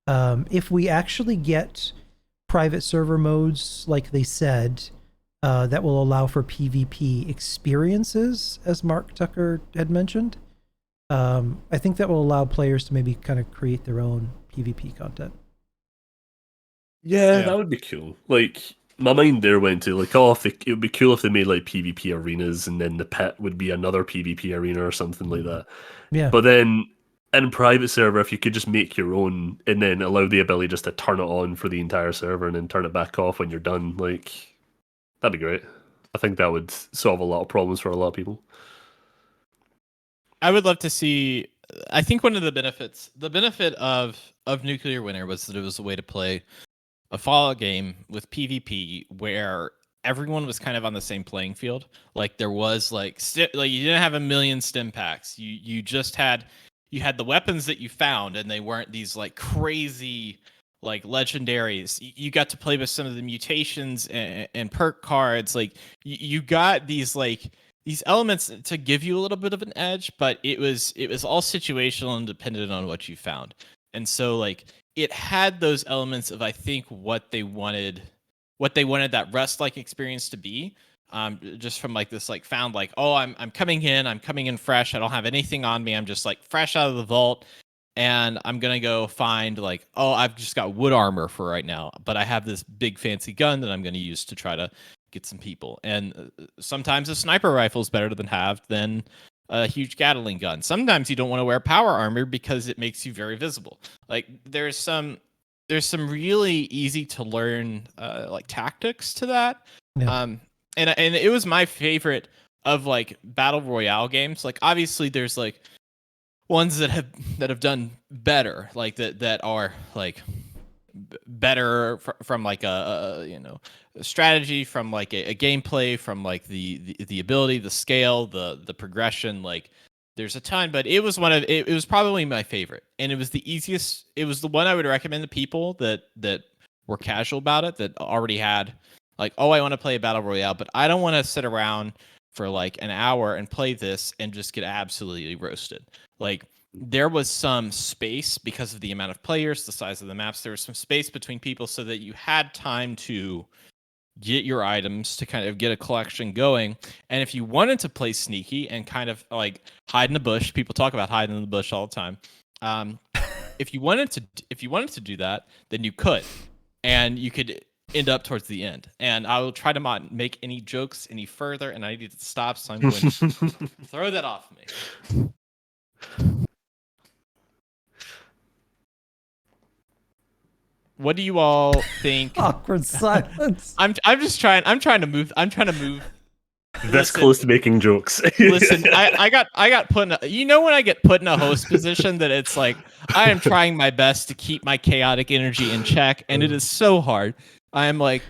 F: if we actually get private server modes, like they said, that will allow for PvP experiences, as Mark Tucker had mentioned, I think that will allow players to maybe kind of create their own PvP content.
H: Yeah, that would be cool. Like, my mind there went to, like, oh, it would be cool if they made, like, PvP arenas, and then the pit would be another PvP arena or something like that.
F: Yeah.
H: But then, in private server, if you could just make your own, and then allow the ability just to turn it on for the entire server, and then turn it back off when you're done, like, that'd be great. I think that would solve a lot of problems for a lot of people.
G: I would love to see. I think one of the benefit of Nuclear Winter was that it was a way to play a Fallout game with PvP where everyone was kind of on the same playing field. Like there was like you didn't have a million stim packs. You just had the weapons that you found, and they weren't these like crazy like legendaries. You got to play with some of the mutations and perk cards. Like you got these like these elements to give you a little bit of an edge, but it was all situational and dependent on what you found. And so like it had those elements of I think what they wanted that Rust like experience to be. Just from like this like found like, oh, I'm coming in fresh. I don't have anything on me. I'm just like fresh out of the vault. And I'm gonna go find like, oh, I've just got wood armor for right now, but I have this big fancy gun that I'm gonna use to try to get some people. And sometimes a sniper rifle is better than a huge Gatling gun. Sometimes you don't want to wear power armor because it makes you very visible. Like there's some really easy to learn like tactics to that.
F: Yeah.
G: And it was my favorite of like battle royale games. Like obviously there's like ones that have done better, like that are like better from like a a strategy, from like a gameplay, from like the ability, the scale, the progression. Like there's a ton, but it was it was probably my favorite, and it was the easiest. It was the one I would recommend to people that were casual about it, that already had like, oh, I want to play a battle royale, but I don't want to sit around for like an hour and play this and just get absolutely roasted. Like there was some space because of the amount of players, the size of the maps. There was some space between people so that you had time to get your items, to kind of get a collection going. And if you wanted to play sneaky and kind of like hide in the bush, people talk about hiding in the bush all the time. If you wanted to do that, then you could, and you could end up towards the end. And I will try to not make any jokes any further, and I need to stop, so I'm going to throw that off me. What do you all think?
F: Awkward silence.
G: I'm trying to move.
H: This close to making jokes.
G: Listen, I got put in when I get put in a host position that it's like I am trying my best to keep my chaotic energy in check, and it is so hard. I'm like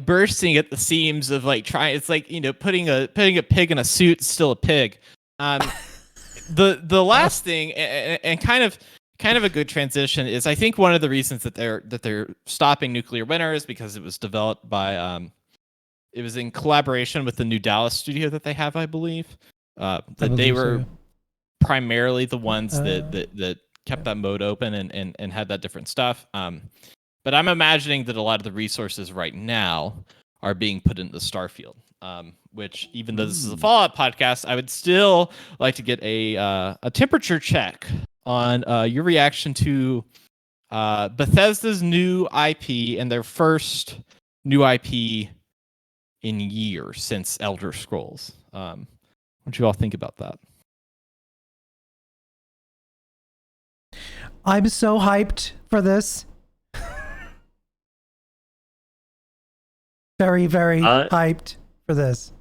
G: bursting at the seams of like trying. It's like putting a pig in a suit is still a pig. The last thing and kind of a good transition is I think one of the reasons that they're stopping Nuclear Winter is because it was developed by it was in collaboration with the New Dallas studio that they have, I believe. They were primarily the ones that kept that mode open and had that different stuff. But I'm imagining that a lot of the resources right now are being put into Starfield. Which, even though this is a Fallout podcast, I would still like to get a temperature check on your reaction to Bethesda's new IP and their first new IP in years since Elder Scrolls. What do you all think about that?
F: I'm so hyped for this. Very, very hyped for this.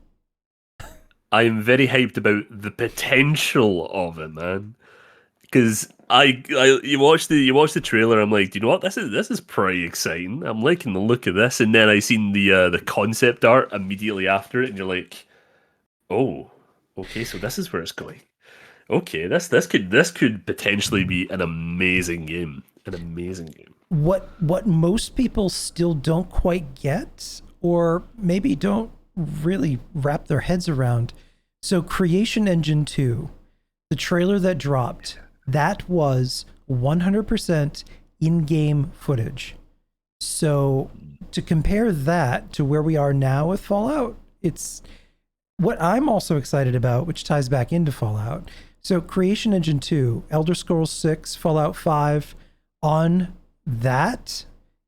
H: I'm very hyped about the potential of it, man. Because you watch the trailer, I'm like, do you know what? This is pretty exciting. I'm liking the look of this, and then I seen the concept art immediately after it, and you're like, oh, okay, so this is where it's going. Okay, this could potentially be an amazing game. An amazing game.
F: What most people still don't quite get, or maybe don't really wrap their heads around. So Creation Engine 2, the trailer that dropped, that was 100% in-game footage. So to compare that to where we are now with Fallout, it's what I'm also excited about, which ties back into Fallout. So Creation Engine 2, Elder Scrolls 6, Fallout 5, on that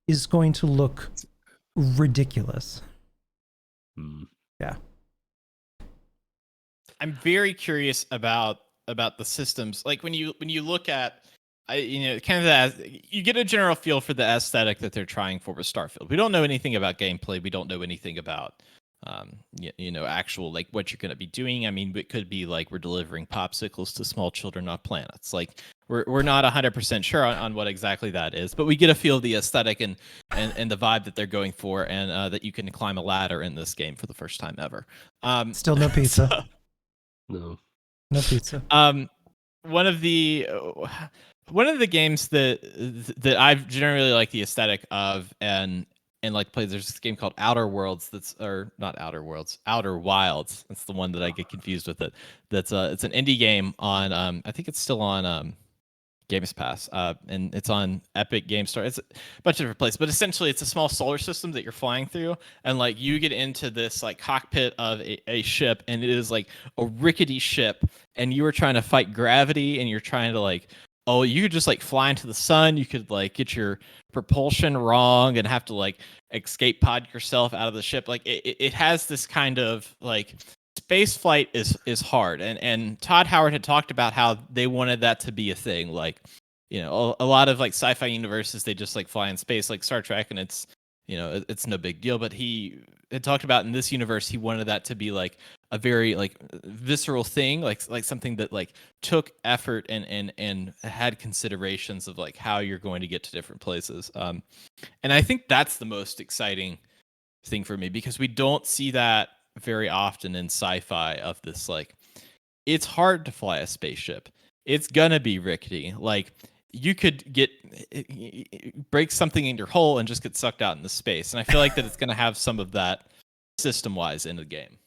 F: is going to look ridiculous. Yeah.
G: I'm very curious about the systems. Like when you look at, kind of you get a general feel for the aesthetic that they're trying for with Starfield. We don't know anything about gameplay. We don't know anything about actual like what you're going to be doing. I mean, it could be like we're delivering popsicles to small children off planets. Like we're not 100% sure on what exactly that is, but we get a feel of the aesthetic and the vibe that they're going for, and that you can climb a ladder in this game for the first time ever.
F: Still no pizza.
H: No.
F: No pizza.
G: One of the games that I've generally like the aesthetic of and like played. There's this game called Outer Worlds. Or not Outer Worlds, Outer Wilds. That's the one that I get confused with it. It's an indie game on I think it's still on Games Pass, and it's on Epic Game Store. It's a bunch of different places, but essentially it's a small solar system that you're flying through, and like you get into this like cockpit of a ship, and it is like a rickety ship, and you are trying to fight gravity, and you're trying to like, oh, you could just like fly into the sun, you could like get your propulsion wrong and have to like escape pod yourself out of the ship. Like it has this kind of like space flight is hard, and Todd Howard had talked about how they wanted that to be a thing. Like, a lot of like sci-fi universes, they just like fly in space, like Star Trek, and it's it's no big deal. But he had talked about in this universe, he wanted that to be like a very like visceral thing, like something that like took effort and had considerations of like how you're going to get to different places. And I think that's the most exciting thing for me, because we don't see that very often in sci-fi, of this like it's hard to fly a spaceship, it's gonna be rickety, like you could break something in your hull and just get sucked out into space, and I feel like that it's gonna have some of that system wise in the game.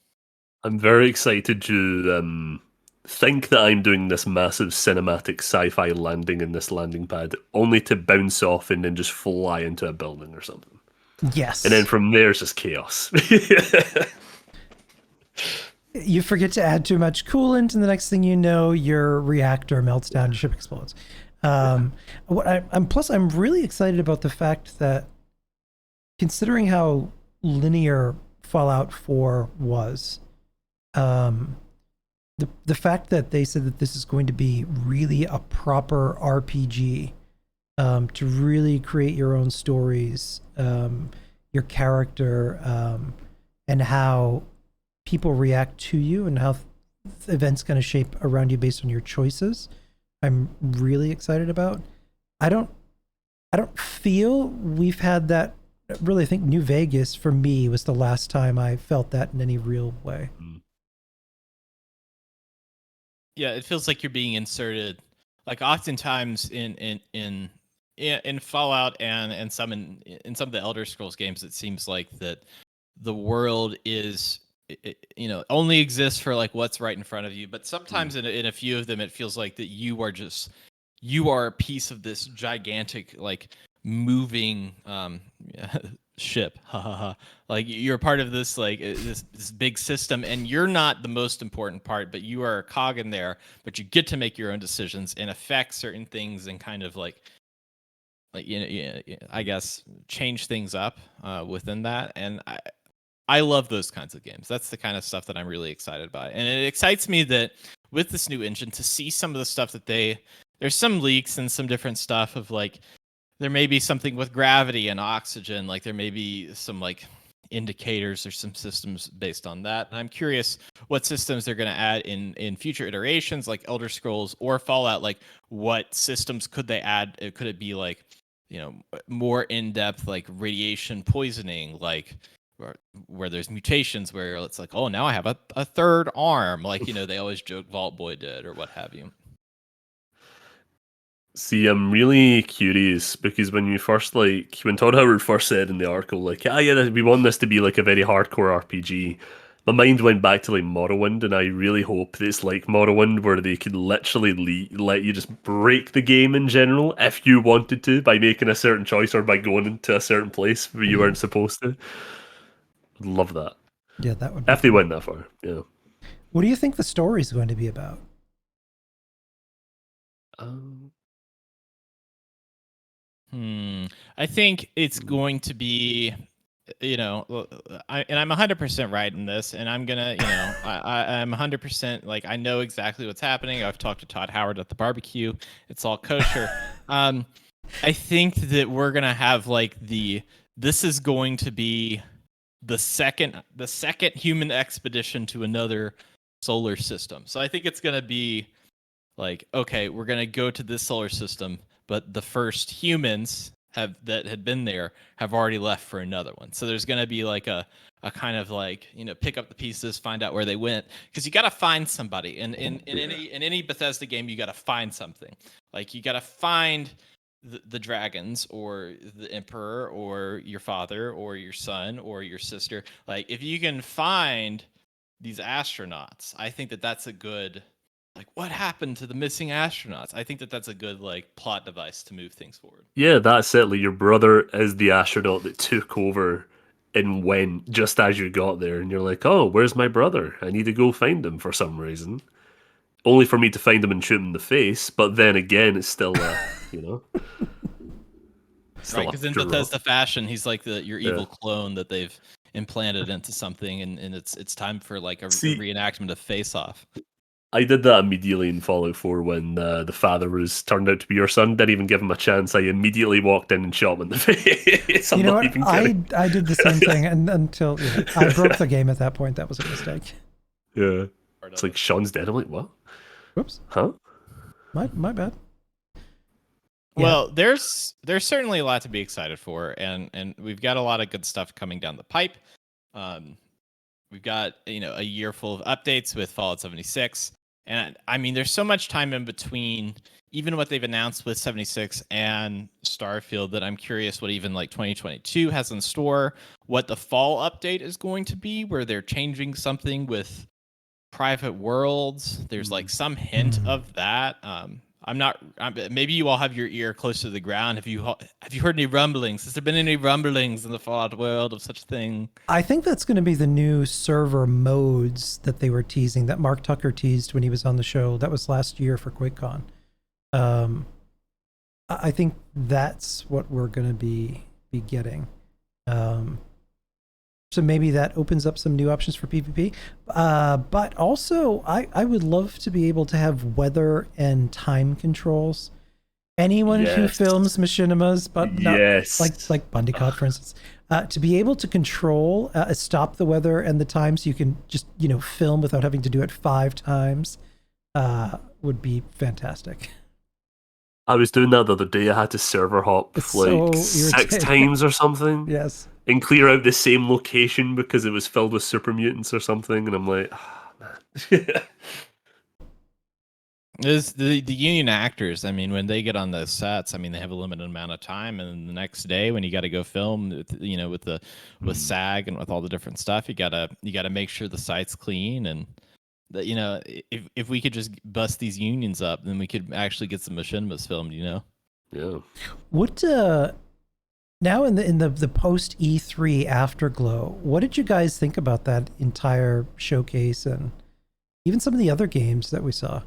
H: I'm very excited to think that I'm doing this massive cinematic sci-fi landing in this landing pad, only to bounce off and then just fly into a building or something.
F: Yes.
H: And then from there it's just chaos.
F: You forget to add too much coolant, and the next thing you know, your reactor melts down, your ship explodes. I'm really excited about the fact that, considering how linear Fallout 4 was, the fact that they said that this is going to be really a proper RPG, to really create your own stories, your character, and how people react to you, and how events kind of shape around you based on your choices, I'm really excited about. I don't feel we've had that. Really, I think New Vegas for me was the last time I felt that in any real way.
G: Yeah, it feels like you're being inserted. Like oftentimes in Fallout and some in some of the Elder Scrolls games, it seems like that the world is only exists for like what's right in front of you. But sometimes in a few of them, it feels like that you are a piece of this gigantic like moving ship. Like you're part of this like this big system, and you're not the most important part, but you are a cog in there. But you get to make your own decisions and affect certain things, and kind of like I guess change things up within that. And I love those kinds of games. That's the kind of stuff that I'm really excited about. And it excites me that with this new engine, to see some of the stuff that there's some leaks and some different stuff of like, there may be something with gravity and oxygen. Like there may be some like indicators or some systems based on that. And I'm curious what systems they're going to add in future iterations, like Elder Scrolls or Fallout. Like what systems could they add? Could it be like, more in-depth, like radiation poisoning, like where there's mutations where it's like, oh, now I have a third arm, like they always joke Vault Boy did, or what have you.
H: See, I'm really curious, because when Todd Howard first said in the article, like, yeah, we want this to be like a very hardcore RPG, my mind went back to like Morrowind, and I really hope that it's like Morrowind, where they could literally let you just break the game in general if you wanted to, by making a certain choice or by going into a certain place where you weren't supposed to. I'd love that.
F: Yeah, that would be
H: if they went that far. Yeah.
F: What do you think the story is going to be about?
G: I think it's going to be, I'm 100% right in this, and I'm gonna, I'm 100% like, I know exactly what's happening. I've talked to Todd Howard at the barbecue. It's all kosher. I think that we're gonna have like this is going to be the second human expedition to another solar system. So I think it's going to be like, okay, we're going to go to this solar system, but the first humans that had been there have already left for another one. So there's going to be like a kind of like, pick up the pieces, find out where they went, because you got to find somebody. And in any Bethesda game, you got to find something. Like you got to find the dragons or the emperor or your father or your son or your sister. Like if you can find these astronauts, I think that that's a good, like, what happened to the missing astronauts? I think that that's a good like plot device to move things forward.
H: Yeah, that's it. Like your brother is the astronaut that took over and went just as you got there, and you're like, oh, where's my brother? I need to go find him for some reason. Only for me to find him and shoot him in the face, but then again, it's still, still
G: Right, because in
H: drop.
G: Bethesda fashion, he's like your evil clone that they've implanted into something, and it's time for like a reenactment of Face Off.
H: I did that immediately in Fallout 4 when the father was turned out to be your son. Didn't even give him a chance. I immediately walked in and shot him in the face.
F: You know what? I did the same thing until I broke the game at that point. That was a mistake.
H: Yeah. It's like, Sean's dead. I'm like, what?
F: Whoops.
H: Huh?
F: My bad.
G: Well, there's certainly a lot to be excited for, and we've got a lot of good stuff coming down the pipe. We've got a year full of updates with Fallout 76, and I mean there's so much time in between, even what they've announced with 76 and Starfield, that I'm curious what even like 2022 has in store. What the fall update is going to be, where they're changing something with private worlds. There's like some hint of that. Maybe you all have your ear close to the ground. Have you heard any rumblings? Has there been any rumblings in the Fallout world of such a thing? I think that's going to be the new server modes that they were teasing, that Mark Tucker teased when he was on the show. That was last year for QuakeCon. I think that's what we're going to be getting. So maybe that opens up some new options for PvP. But also, I would love to be able to have weather and time controls. Anyone who films machinimas, but not like Bundicot, for instance, to be able to control, stop the weather and the time, so you can just film without having to do it 5 times, would be fantastic.
H: I was doing that the other day. I had to server hop like 6 times or something.
F: Yes.
H: And clear out the same location because it was filled with super mutants or something. And I'm like, man.
G: The union actors, I mean, when they get on those sets, I mean, they have a limited amount of time, and the next day when you got to go film, with SAG and with all the different stuff, you gotta make sure the site's clean, and that if we could just bust these unions up, then we could actually get some machinimas filmed. Yeah.
F: What now in the post E3 afterglow, what did you guys think about that entire showcase and even some of the other games that we saw?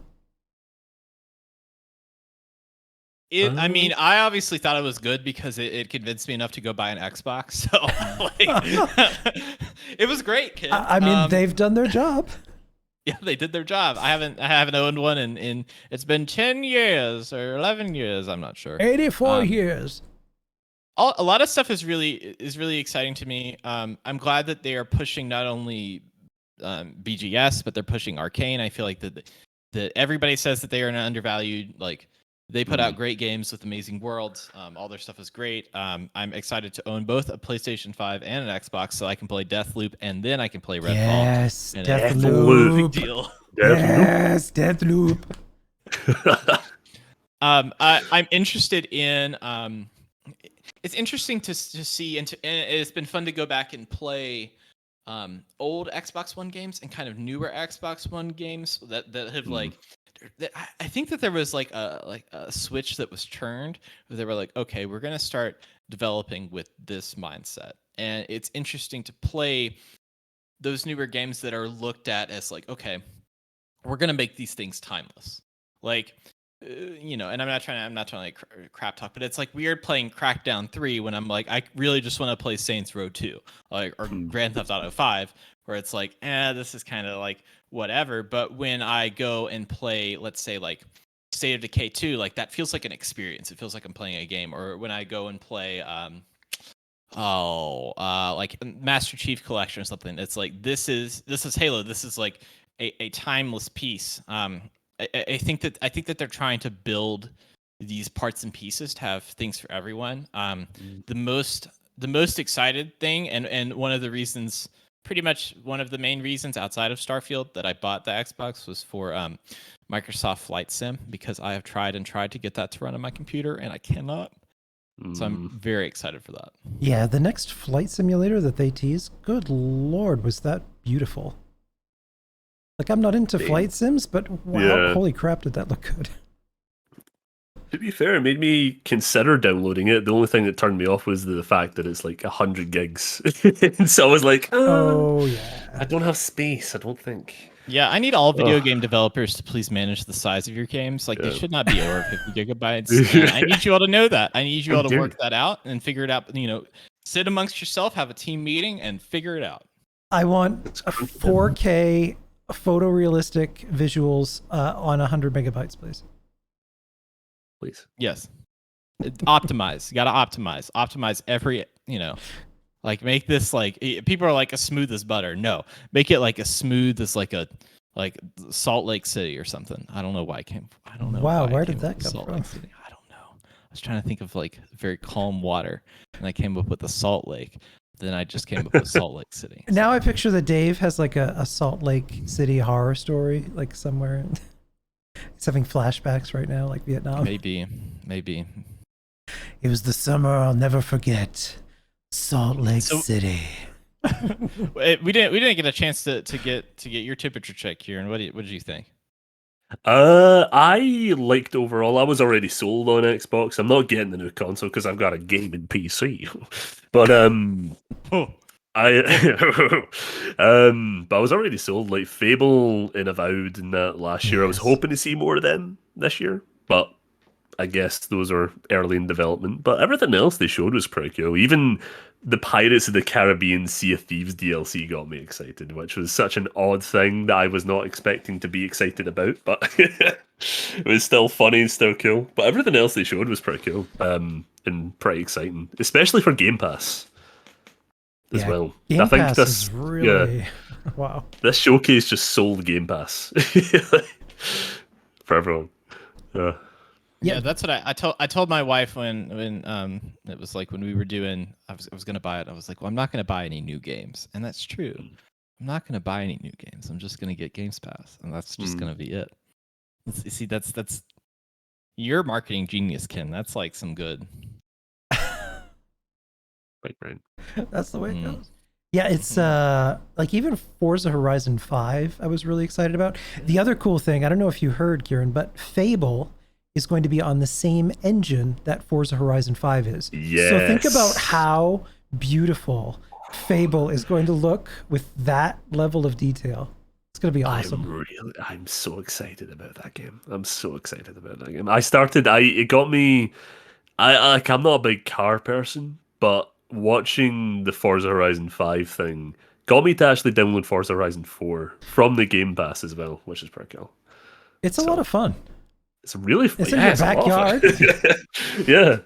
G: I mean, I obviously thought it was good because it convinced me enough to go buy an Xbox. So it was great, kid.
F: I mean, they've done their job.
G: Yeah, they did their job. I haven't owned one in it's been 10 years or 11 years. I'm not sure.
F: 84 years.
G: A lot of stuff is really exciting to me. I'm glad that they are pushing not only BGS, but they're pushing Arcane. I feel like that everybody says that they are undervalued. Like, they put out great games with amazing worlds. All their stuff is great. I'm excited to own both a PlayStation 5 and an Xbox, so I can play Deathloop and then I can play Redfall.
F: Yes, Deathloop.
G: Big deal.
F: Yes, Deathloop.
G: I'm interested in. It's interesting to see, and it's been fun to go back and play old Xbox One games and kind of newer Xbox One games that have like. I think that there was like a switch that was turned where they were like, okay, we're gonna start developing with this mindset, and it's interesting to play those newer games that are looked at as like, okay, we're gonna make these things timeless, like. And I'm not trying to like crap talk, but it's like weird playing Crackdown 3 when I'm like, I really just want to play Saints Row 2, like, or Grand Theft Auto 5, where it's like, this is kind of like whatever. But when I go and play, let's say like State of Decay 2, like that feels like an experience. It feels like I'm playing a game. Or when I go and play, like Master Chief Collection or something. It's like this is Halo. This is like a timeless piece. I think that they're trying to build these parts and pieces to have things for everyone. The most excited thing, and one of the reasons, pretty much one of the main reasons outside of Starfield that I bought the Xbox was for Microsoft Flight Sim, because I have tried to get that to run on my computer and I cannot. So I'm very excited for that.
F: Yeah, the next flight simulator that they teased, good lord, was that beautiful. Like, I'm not into flight sims, but wow, holy crap, did that look good.
H: To be fair, it made me consider downloading it. The only thing that turned me off was the fact that it's like 100 gigs. And so I was like,
F: oh yeah,
H: I don't have space, I don't think.
G: Yeah, I need all video game developers to please manage the size of your games. Like, they should not be over 50 gigabytes. And I need you all to know that. I need you all to work that out and figure it out. You know, sit amongst yourself, have a team meeting, and figure it out.
F: I want a 4K photorealistic visuals on 100 megabytes, please.
H: Please.
G: Yes. Optimize. You got to optimize every, like, make this like, people are like as smooth as butter. No, make it like as smooth as like Salt Lake City or something. I don't know why I came. I don't know.
F: Wow, where did that come
G: Salt
F: from?
G: Lake City. I don't know. I was trying to think of like very calm water, and I came up with the Salt Lake. Then I just came up with Salt Lake City.
F: Now I picture that Dave has like a Salt Lake City horror story, like somewhere. He's having flashbacks right now, like Vietnam.
G: Maybe.
F: It was the summer I'll never forget. Salt Lake City.
G: we didn't get a chance to get your temperature check, Kieran. What did you think?
H: I liked overall. I was already sold on Xbox. I'm not getting the new console because I've got a gaming PC. But but I was already sold. Like Fable and Avowed in that last year. I was hoping to see more of them this year, but I guess those are early in development. But everything else they showed was pretty cool. Even the Pirates of the Caribbean Sea of Thieves DLC got me excited, which was such an odd thing that I was not expecting to be excited about. But it was still funny and still cool. But everything else they showed was pretty cool and pretty exciting, especially for Game Pass as well.
F: Game
H: I think
F: Pass
H: this
F: is really wow.
H: This showcase just sold Game Pass for everyone.
G: Yeah, that's what I told my wife when it was like when we were doing I was gonna buy it. I was like, well, I'm not gonna buy any new games, and that's true. I'm not gonna buy any new games. I'm just gonna get Games Pass, and that's just gonna be it. You see, that's your marketing genius, Ken. That's like some good.
H: Right.
F: That's the way it goes. Yeah, it's like even Forza Horizon 5 I was really excited about. The other cool thing, I don't know if you heard, Kieran, but Fable is going to be on the same engine that Forza Horizon 5 is.
H: Yes.
F: So think about how beautiful Fable is going to look with that level of detail. It's going to be awesome.
H: I'm so excited about that game. It got me. I'm not a big car person, but watching the Forza Horizon 5 thing got me to actually download Forza Horizon 4 from the Game Pass as well, which is pretty cool.
F: It's a lot of fun.
H: It's really fun.
F: It's in your backyard.
H: Yeah.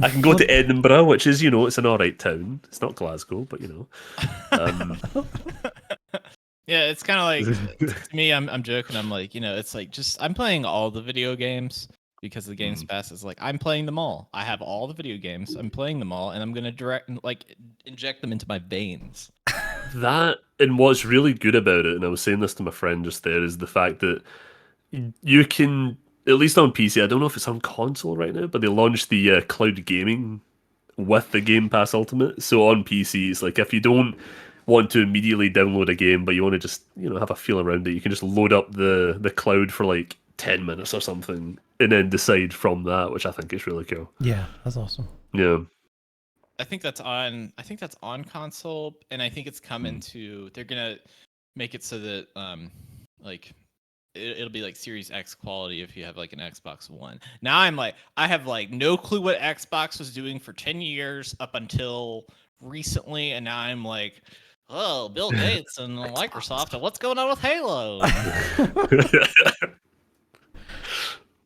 H: I can go to Edinburgh, which is, it's an alright town. It's not Glasgow, but
G: Yeah, it's kind of like to me. I'm joking. I'm like, it's like just I'm playing all the video games because the Games Pass is like I'm playing them all. I have all the video games. I'm playing them all, and I'm gonna inject them into my veins.
H: That and what's really good about it, and I was saying this to my friend just there, is the fact that you can, at least on PC, I don't know if it's on console right now, but they launched the cloud gaming with the Game Pass Ultimate. So on PC, it's like if you don't want to immediately download a game, but you want to just have a feel around it, you can just load up the cloud for like 10 minutes or something, and then decide from that, which I think is really cool.
F: Yeah, that's awesome.
H: Yeah.
G: I think that's on console, and I think it's coming to. They're gonna make it so that like it'll be like Series X quality if you have like an Xbox One. Now I have like no clue what Xbox was doing for 10 years up until recently, and now I'm like, oh, Bill Gates and Microsoft, and what's going on with Halo?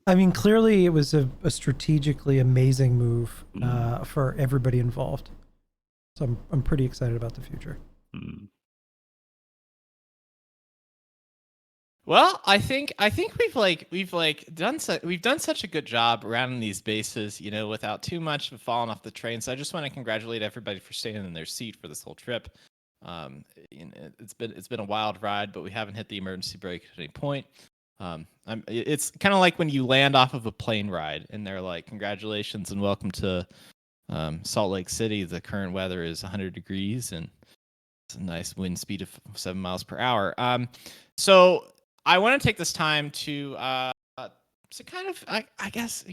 F: I mean, clearly it was a strategically amazing move for everybody involved. So I'm pretty excited about the future.
G: Well, I think we've done such a good job rounding these bases, without too much of falling off the train. So I just want to congratulate everybody for staying in their seat for this whole trip. It's been a wild ride, but we haven't hit the emergency brake at any point. It's kind of like when you land off of a plane ride and they're like, "Congratulations and welcome to Salt Lake City. The current weather is 100 degrees and it's a nice wind speed of 7 miles per hour." So I want to take this time to kind of, I guess,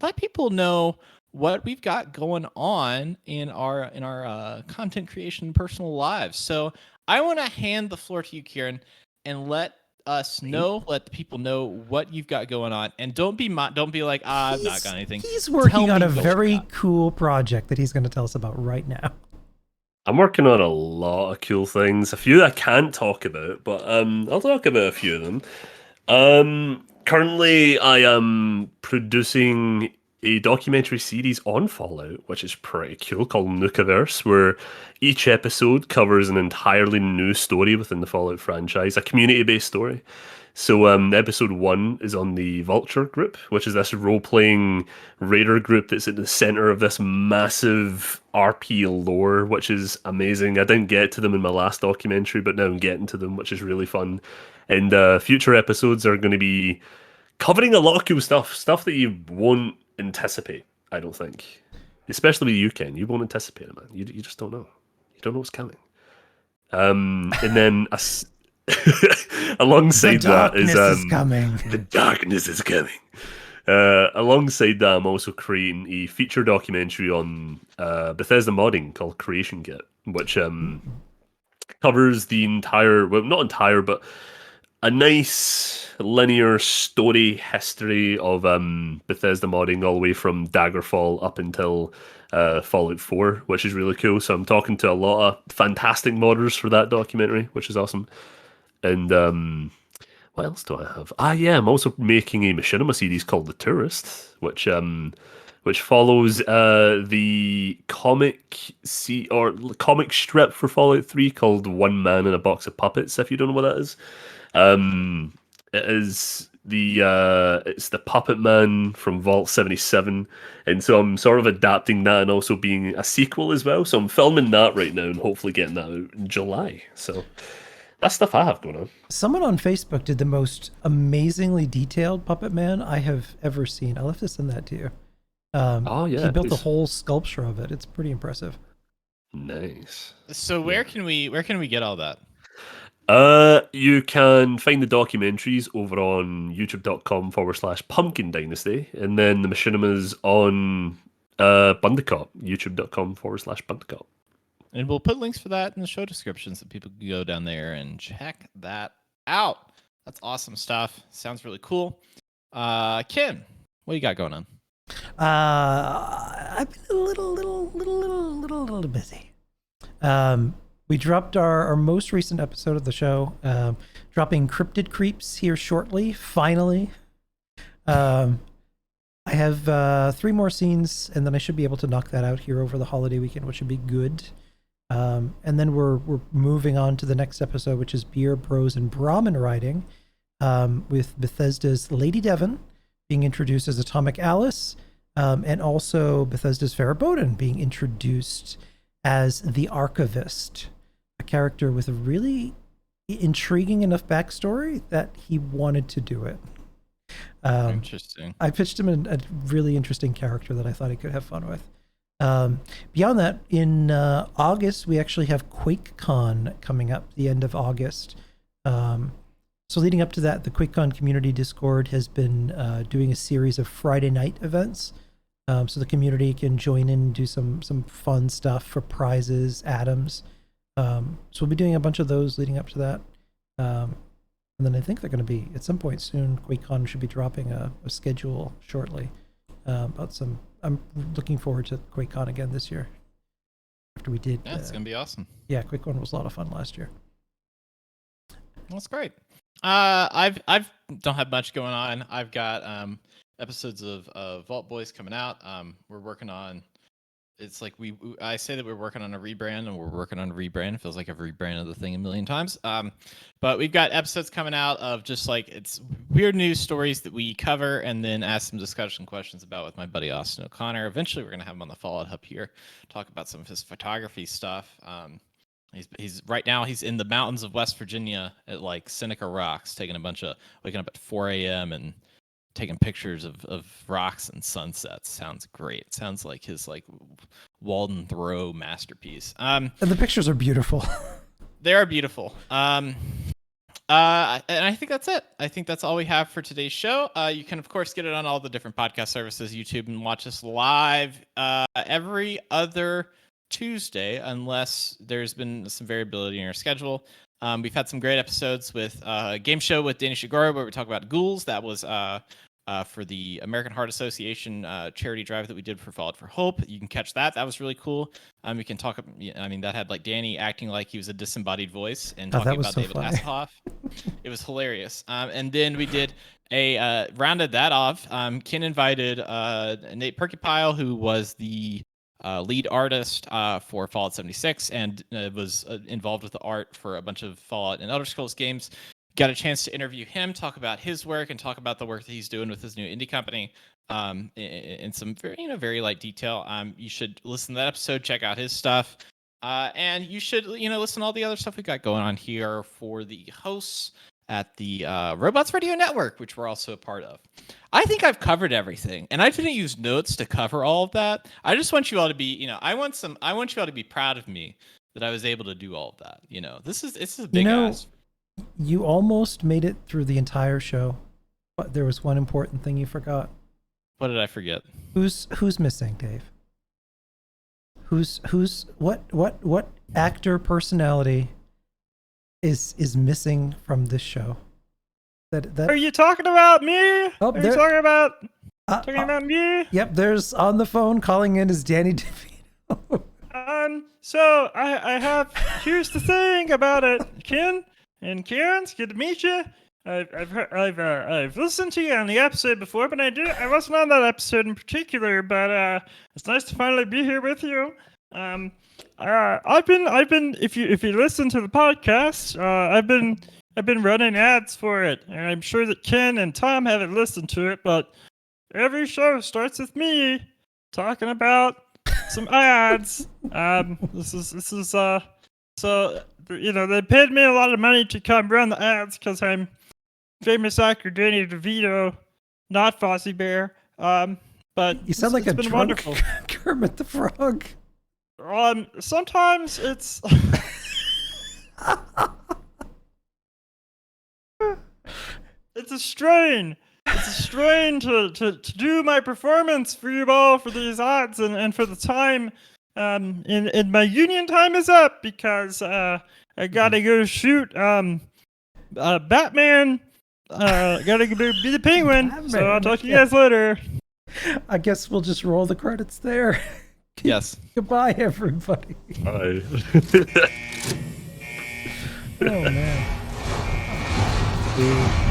G: let people know what we've got going on in our content creation and personal lives. So I want to hand the floor to you, Kieran, and let the people know what you've got going on, and don't be like, I've not got anything.
F: He's working
G: Tell
F: on
G: me
F: a
G: what you
F: very
G: got.
F: cool project that he's going to tell us about right now.
H: I'm working on a lot of cool things. A few I can't talk about, but I'll talk about a few of them. Currently, I am producing a documentary series on Fallout, which is pretty cool, called Nukaverse, where each episode covers an entirely new story within the Fallout franchise, a community-based story. So episode 1 is on the Vulture group, which is this role-playing raider group that's at the center of this massive RP lore, which is amazing. I didn't get to them in my last documentary, but now I'm getting to them, which is really fun. And future episodes are going to be covering a lot of cool stuff that you won't anticipate, I don't think. Especially with you, Ken. You won't anticipate it, man. You just don't know. You don't know what's coming. And then alongside that is
F: coming.
H: The darkness is coming. Alongside that, I'm also creating a feature documentary on Bethesda modding called Creation Kit, which covers the entire, well, not entire, but a nice linear story history of Bethesda modding all the way from Daggerfall up until Fallout 4, which is really cool. So I'm talking to a lot of fantastic modders for that documentary, which is awesome. And what else do I have? I'm also making a machinima series called The Tourist, which follows the comic comic strip for Fallout 3 called One Man in a Box of Puppets, if you don't know what that is. It is it's the Puppet Man from Vault 77, and so I'm sort of adapting that and also being a sequel as well. So I'm filming that right now and hopefully getting that out in July. So that's stuff I have going on.
F: Someone on Facebook did the most amazingly detailed Puppet Man I have ever seen. I'll have to send that to you. He built the whole sculpture of it. It's pretty impressive.
H: Nice.
G: So where can we get all that?
H: You can find the documentaries over on youtube.com/Pumpkin Dynasty, and then the machinimas on Bundicot, youtube.com/Bundicot.
G: And we'll put links for that in the show description so people can go down there and check that out. That's awesome stuff. Sounds really cool. Kim, what you got going on?
F: I've been a little busy. We dropped our most recent episode of the show, dropping Cryptid Creeps here shortly, finally. I have 3 more scenes, and then I should be able to knock that out here over the holiday weekend, which should be good. And then we're moving on to the next episode, which is Beer, Bros, and Brahmin Riding, with Bethesda's Lady Devon being introduced as Atomic Alice, and also Bethesda's Farrah Bowden being introduced as the Archivist, a character with a really intriguing enough backstory that he wanted to do it.
G: Interesting.
F: I pitched him a really interesting character that I thought he could have fun with. Beyond that, in August, we actually have QuakeCon coming up, the end of August. So leading up to that, the QuakeCon community Discord has been doing a series of Friday night events. So the community can join in and do some fun stuff for prizes, atoms. So we'll be doing a bunch of those leading up to that. And then I think they're going to be, at some point soon, QuakeCon should be dropping a schedule shortly. I'm looking forward to QuakeCon again this year. After we did.
G: Yeah, it's going to be awesome.
F: Yeah, QuakeCon was a lot of fun last year.
G: That's great. I've don't have much going on. I've got episodes of Vault Boys coming out. We're working on it's like I say that we're working on a rebrand, and we're working on a rebrand. It feels like I've rebranded the thing a million times. But we've got episodes coming out of just like it's weird news stories that we cover, and then ask some discussion questions about with my buddy Austin O'Connor. Eventually, we're gonna have him on the Fallout Hub here, talk about some of his photography stuff. He's right now he's in the mountains of West Virginia at like Seneca Rocks, waking up at 4 a.m. and taking pictures of rocks and sunsets. Sounds great. Sounds like his like Walden Thoreau masterpiece.
F: And the pictures are beautiful.
G: They are beautiful. And I think that's it. I think that's all we have for today's show. You can of course get it on all the different podcast services, YouTube, and watch us live every other Tuesday, unless there's been some variability in our schedule. We've had some great episodes with a game show with Danny Shigoro where we talk about ghouls. That was for the American Heart Association charity drive that we did for Fallout for Hope. You can catch that. That was really cool. We can talk. I mean, that had like Danny acting like he was a disembodied voice and talking about
F: so
G: David
F: funny.
G: Hasselhoff. It was hilarious. And then we did rounded that off. Ken invited Nate Perkypile, who was the lead artist for Fallout 76 and was involved with the art for a bunch of Fallout and Elder Scrolls games. Got a chance to interview him, talk about his work, and talk about the work that he's doing with his new indie company in some very light detail. You should listen to that episode, check out his stuff, and you should listen to all the other stuff we got going on here for the hosts at the Robots Radio Network, which we're also a part of. I think I've covered everything, and I didn't use notes to cover all of that. I just want you all to be, I want you all to be proud of me that I was able to do all of that. This is a big ask.
F: You almost made it through the entire show, but there was one important thing you forgot.
G: What did I forget?
F: Who's missing, Dave? What actor personality is missing from this show? That
K: Are you talking about me?
F: Oh,
K: Are you talking about me?
F: Yep, there's on the phone calling in is Danny DeVito.
K: So here's the thing about it, Ken and Karen. It's good to meet you. I've listened to you on the episode before, but I wasn't on that episode in particular. But it's nice to finally be here with you. I've been if you listen to the podcast, I've been running ads for it, and I'm sure that Ken and Tom haven't listened to it, but every show starts with me talking about some ads. This is so they paid me a lot of money to come run the ads because I'm famous actor Danny DeVito, not Fozzie Bear. But
F: you sound like a drunk
K: wonderful.
F: Kermit the Frog.
K: Sometimes it's it's a strain. It's a strain to do my performance for you all for these ads and for the time. And my union time is up because I gotta go shoot Batman. Gotta go be the Penguin.
F: Batman.
K: So I'll talk to you guys later.
F: I guess we'll just roll the credits there.
G: Yes.
F: Goodbye, everybody.
H: Bye.
F: Oh man. Dude.